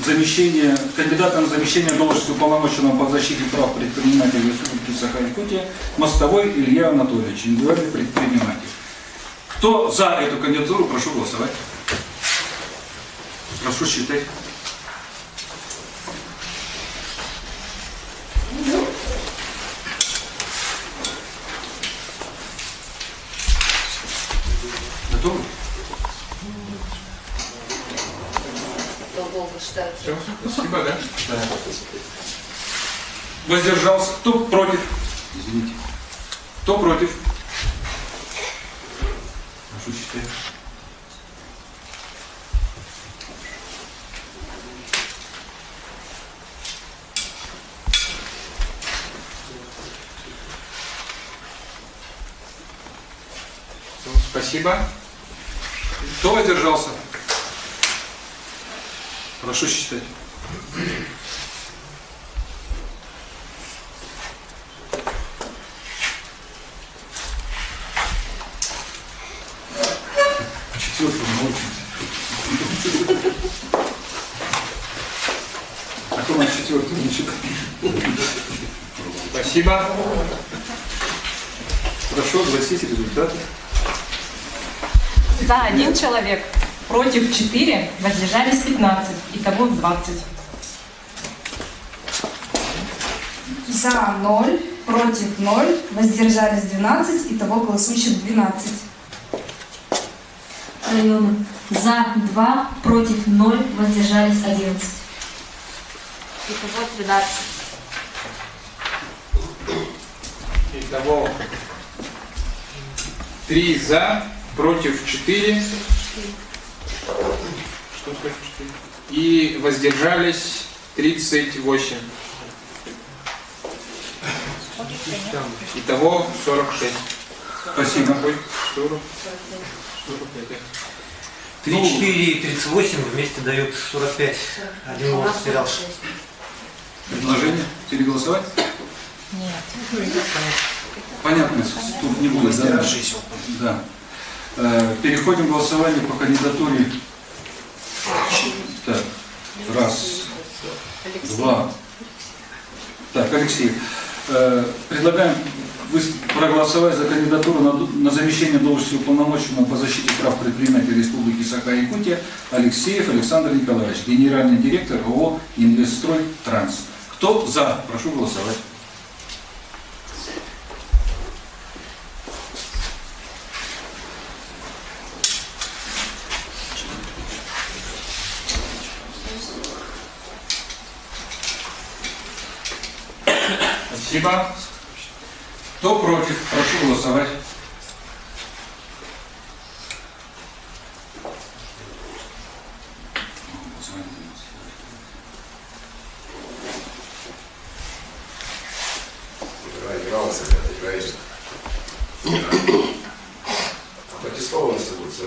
замещение, кандидата на замещение должности уполномоченного по защите прав предпринимателей Республики Саха-Якутия Мостовой Илья Анатольевич, индивидуальный предприниматель. Кто за эту кандидатуру, прошу голосовать. Прошу считать. Готовы? Долго считается. Все, спасибо, да? Да. Воздержался. Кто против? Извините. Кто против? Прошу считать. Спасибо. Кто воздержался? Прошу считать. Четвертый научимся. А то у нас четвертый не читает. Спасибо. Прошу огласить результаты. За 1 человек, против 4, воздержались 15. Итого 20. За 0, против 0, воздержались 12, итого голосующих 12. Районы. За 2, против 0, воздержались 11. Итого 13. Итого 3 за, против 4. Что против 4? И воздержались 38. Итого 46. Спасибо. 34 и 38 вместе дают 45. Один голос потерял. Предложение? Переголосовать? Нет. Понятно, тут не будет. Да. Переходим к голосованию по кандидатуре. Так, раз, два. Так, Алексей. Предлагаем проголосовать за кандидатуру на замещение должности уполномоченного по защите прав предпринимателей Республики Саха-Якутия Алексеев Александр Николаевич, генеральный директор ООО «Инвестстрой Транс». Кто за? Прошу голосовать. Спасибо. Кто против? Прошу голосовать.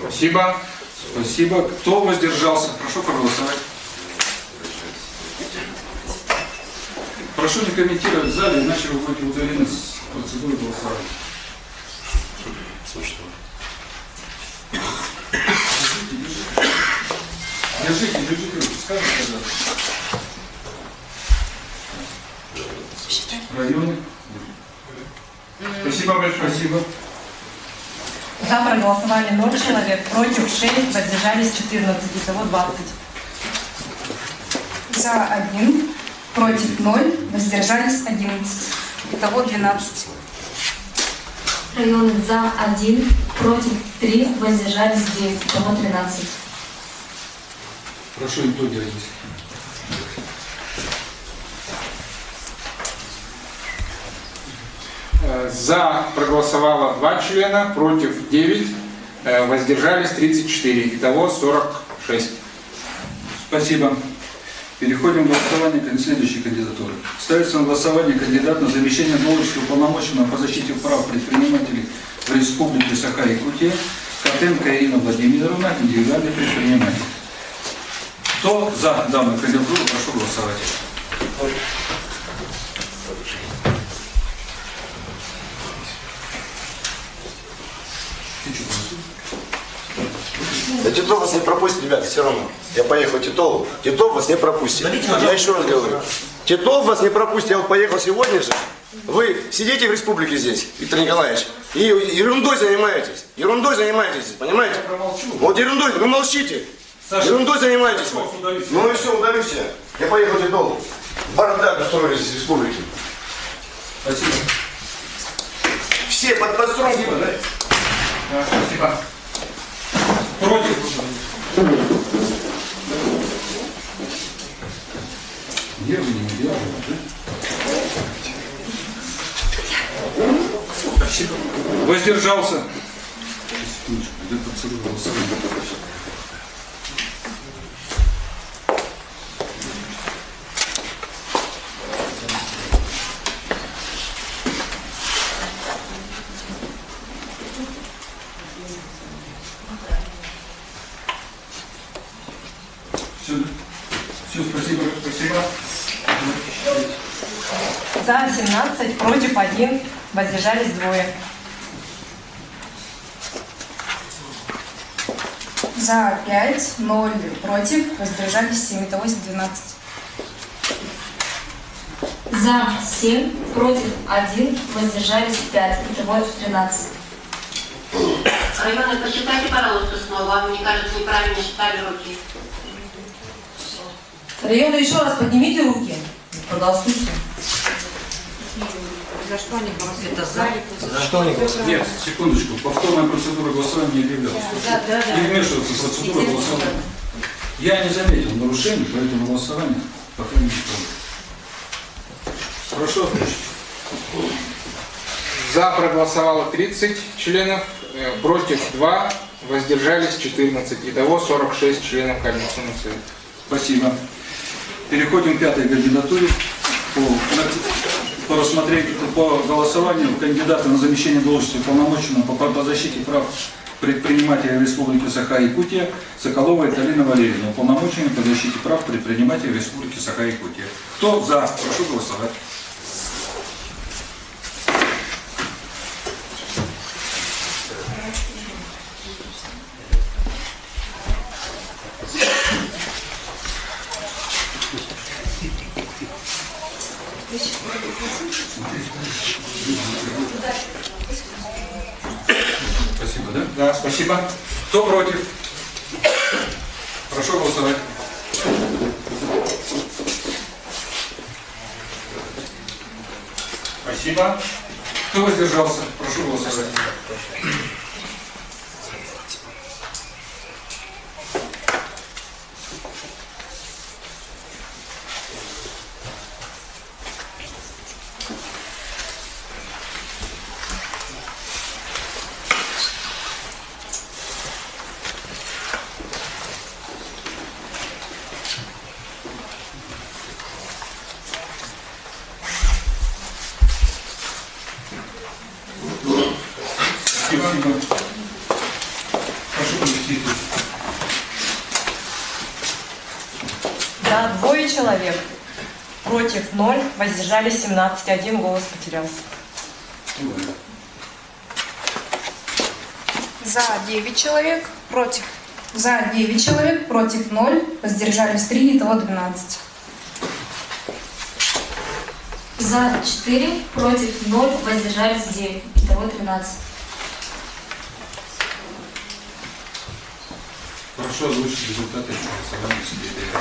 Спасибо. Спасибо. Кто воздержался? Прошу проголосовать. Прошу не комментировать в зале, иначе вы будете удалены с процедуры голосования. Держите руку, скажите, пожалуйста. Районы. Спасибо большое. Спасибо. За проголосовали 0 человек, против 6, воздержались 14, итого 20. За 1, против 0, воздержались 11. Итого 12. Районы за 1, против 3, воздержались 9, итого 13. Прошу итоги разъяснить. За проголосовало 2 члена, против 9, воздержались 34. Итого 46. Спасибо. Переходим к голосованию следующей кандидатуры. Ставится на голосование кандидат на замещение должности уполномоченного по защите прав предпринимателей в Республике Саха-Якутия Котенко Ирина Владимировна, индивидуальный предприниматель. Кто за данную кандидатуру, прошу голосовать. Да Титов вас не пропустит, ребята, все равно. Я поехал Титову. Титов вас не пропустит. Я еще раз говорю. Титов вас не пропустит. Я вот поехал сегодня же. Вы сидите в республике здесь, Виктор Николаевич, и ерундой занимаетесь. Ерундой занимаетесь, понимаете? Вот ерундой, вы молчите. Ерундой занимаетесь. Ну и все, удалюсь я. Я поехал Титову. Бардак устроились из республики. Спасибо. Все под струнки, да? Спасибо. Против. Нервы не удерживают, да? Спасибо. Воздержался. Секундочку, идет процедура голосования. Все, спасибо, спасибо. За 17, против 1, воздержались 2. За 5, 0, против, воздержались 7. Итого 12. За 7, против 1, воздержались 5, итого 13. Районы, посчитайте, пожалуйста, снова. Мне кажется, неправильно считали руки. Районы, еще раз поднимите руки. Проголосуйте. За что они голосуют? Это за? За что они голосуют? Нет, секундочку. Повторная процедура голосования не объявлялась. Не вмешиваться в процедуру голосования. Я не заметил нарушений, поэтому голосование пока не считаю. Прошу ответить. За проголосовало 30 членов, против 2, воздержались 14. Итого 46 членов Координационного совета. Спасибо. Переходим к пятой кандидатуре по рассмотрению, по голосованию кандидата на замещение должности уполномоченного по защите прав предпринимателей Республики Саха-Якутия Соколова Галина Валерьевна, уполномоченная по защите прав предпринимателей Республики Саха-Якутия. Кто за? Прошу голосовать. Спасибо, да? Да, спасибо. Кто против? Прошу голосовать. Спасибо. Кто воздержался? Прошу голосовать. Спасибо. Прошу провести. За 2 человек, против 0, воздержались 17, 1 голос потерялся. За 9 человек, против. За 9 человек, против 0, воздержались 3, итого 12. За 4, против 0, воздержались 9. Итого 13. Прошу озвучить результаты голосования секретаря.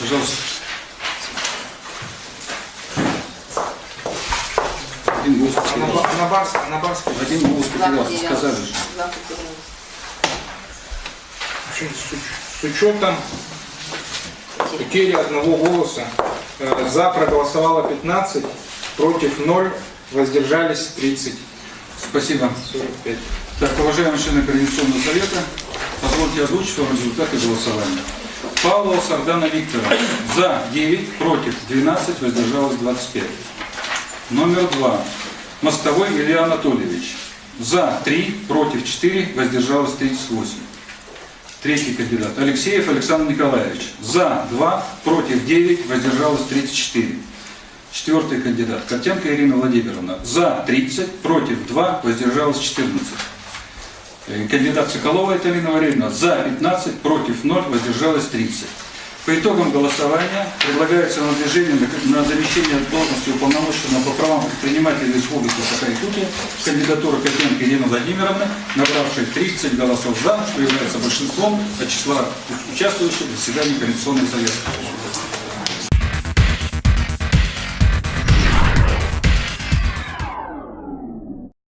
Пожалуйста. Один голос потерялся. Один голос потерялся, сказали же. С учетом потери одного голоса за проголосовало 15, против 0, воздержались 30. Спасибо. 45. Так, уважаемые члены Координационного совета, позвольте озвучить вам результаты голосования. Павлова Сардана Викторовна. За 9, против 12, воздержалось 25. Номер 2. Мостовой Илья Анатольевич. За 3, против 4, воздержалось 38. Третий кандидат. Алексеев Александр Николаевич. За 2, против 9, воздержалось 34. Четвертый кандидат. Котенко Ирина Владимировна. За 30, против 2, воздержалось 14. Кандидат Соколова Екатерина Валерьевна. За 15, против 0, воздержалось 30. По итогам голосования предлагается на замещение должности уполномоченного по правам предпринимателей Республики Саха-Якутия кандидатура Котенко Ирины Владимировны, набравшей 30 голосов за, что является большинством от числа участвующих в заседании Координационного совета.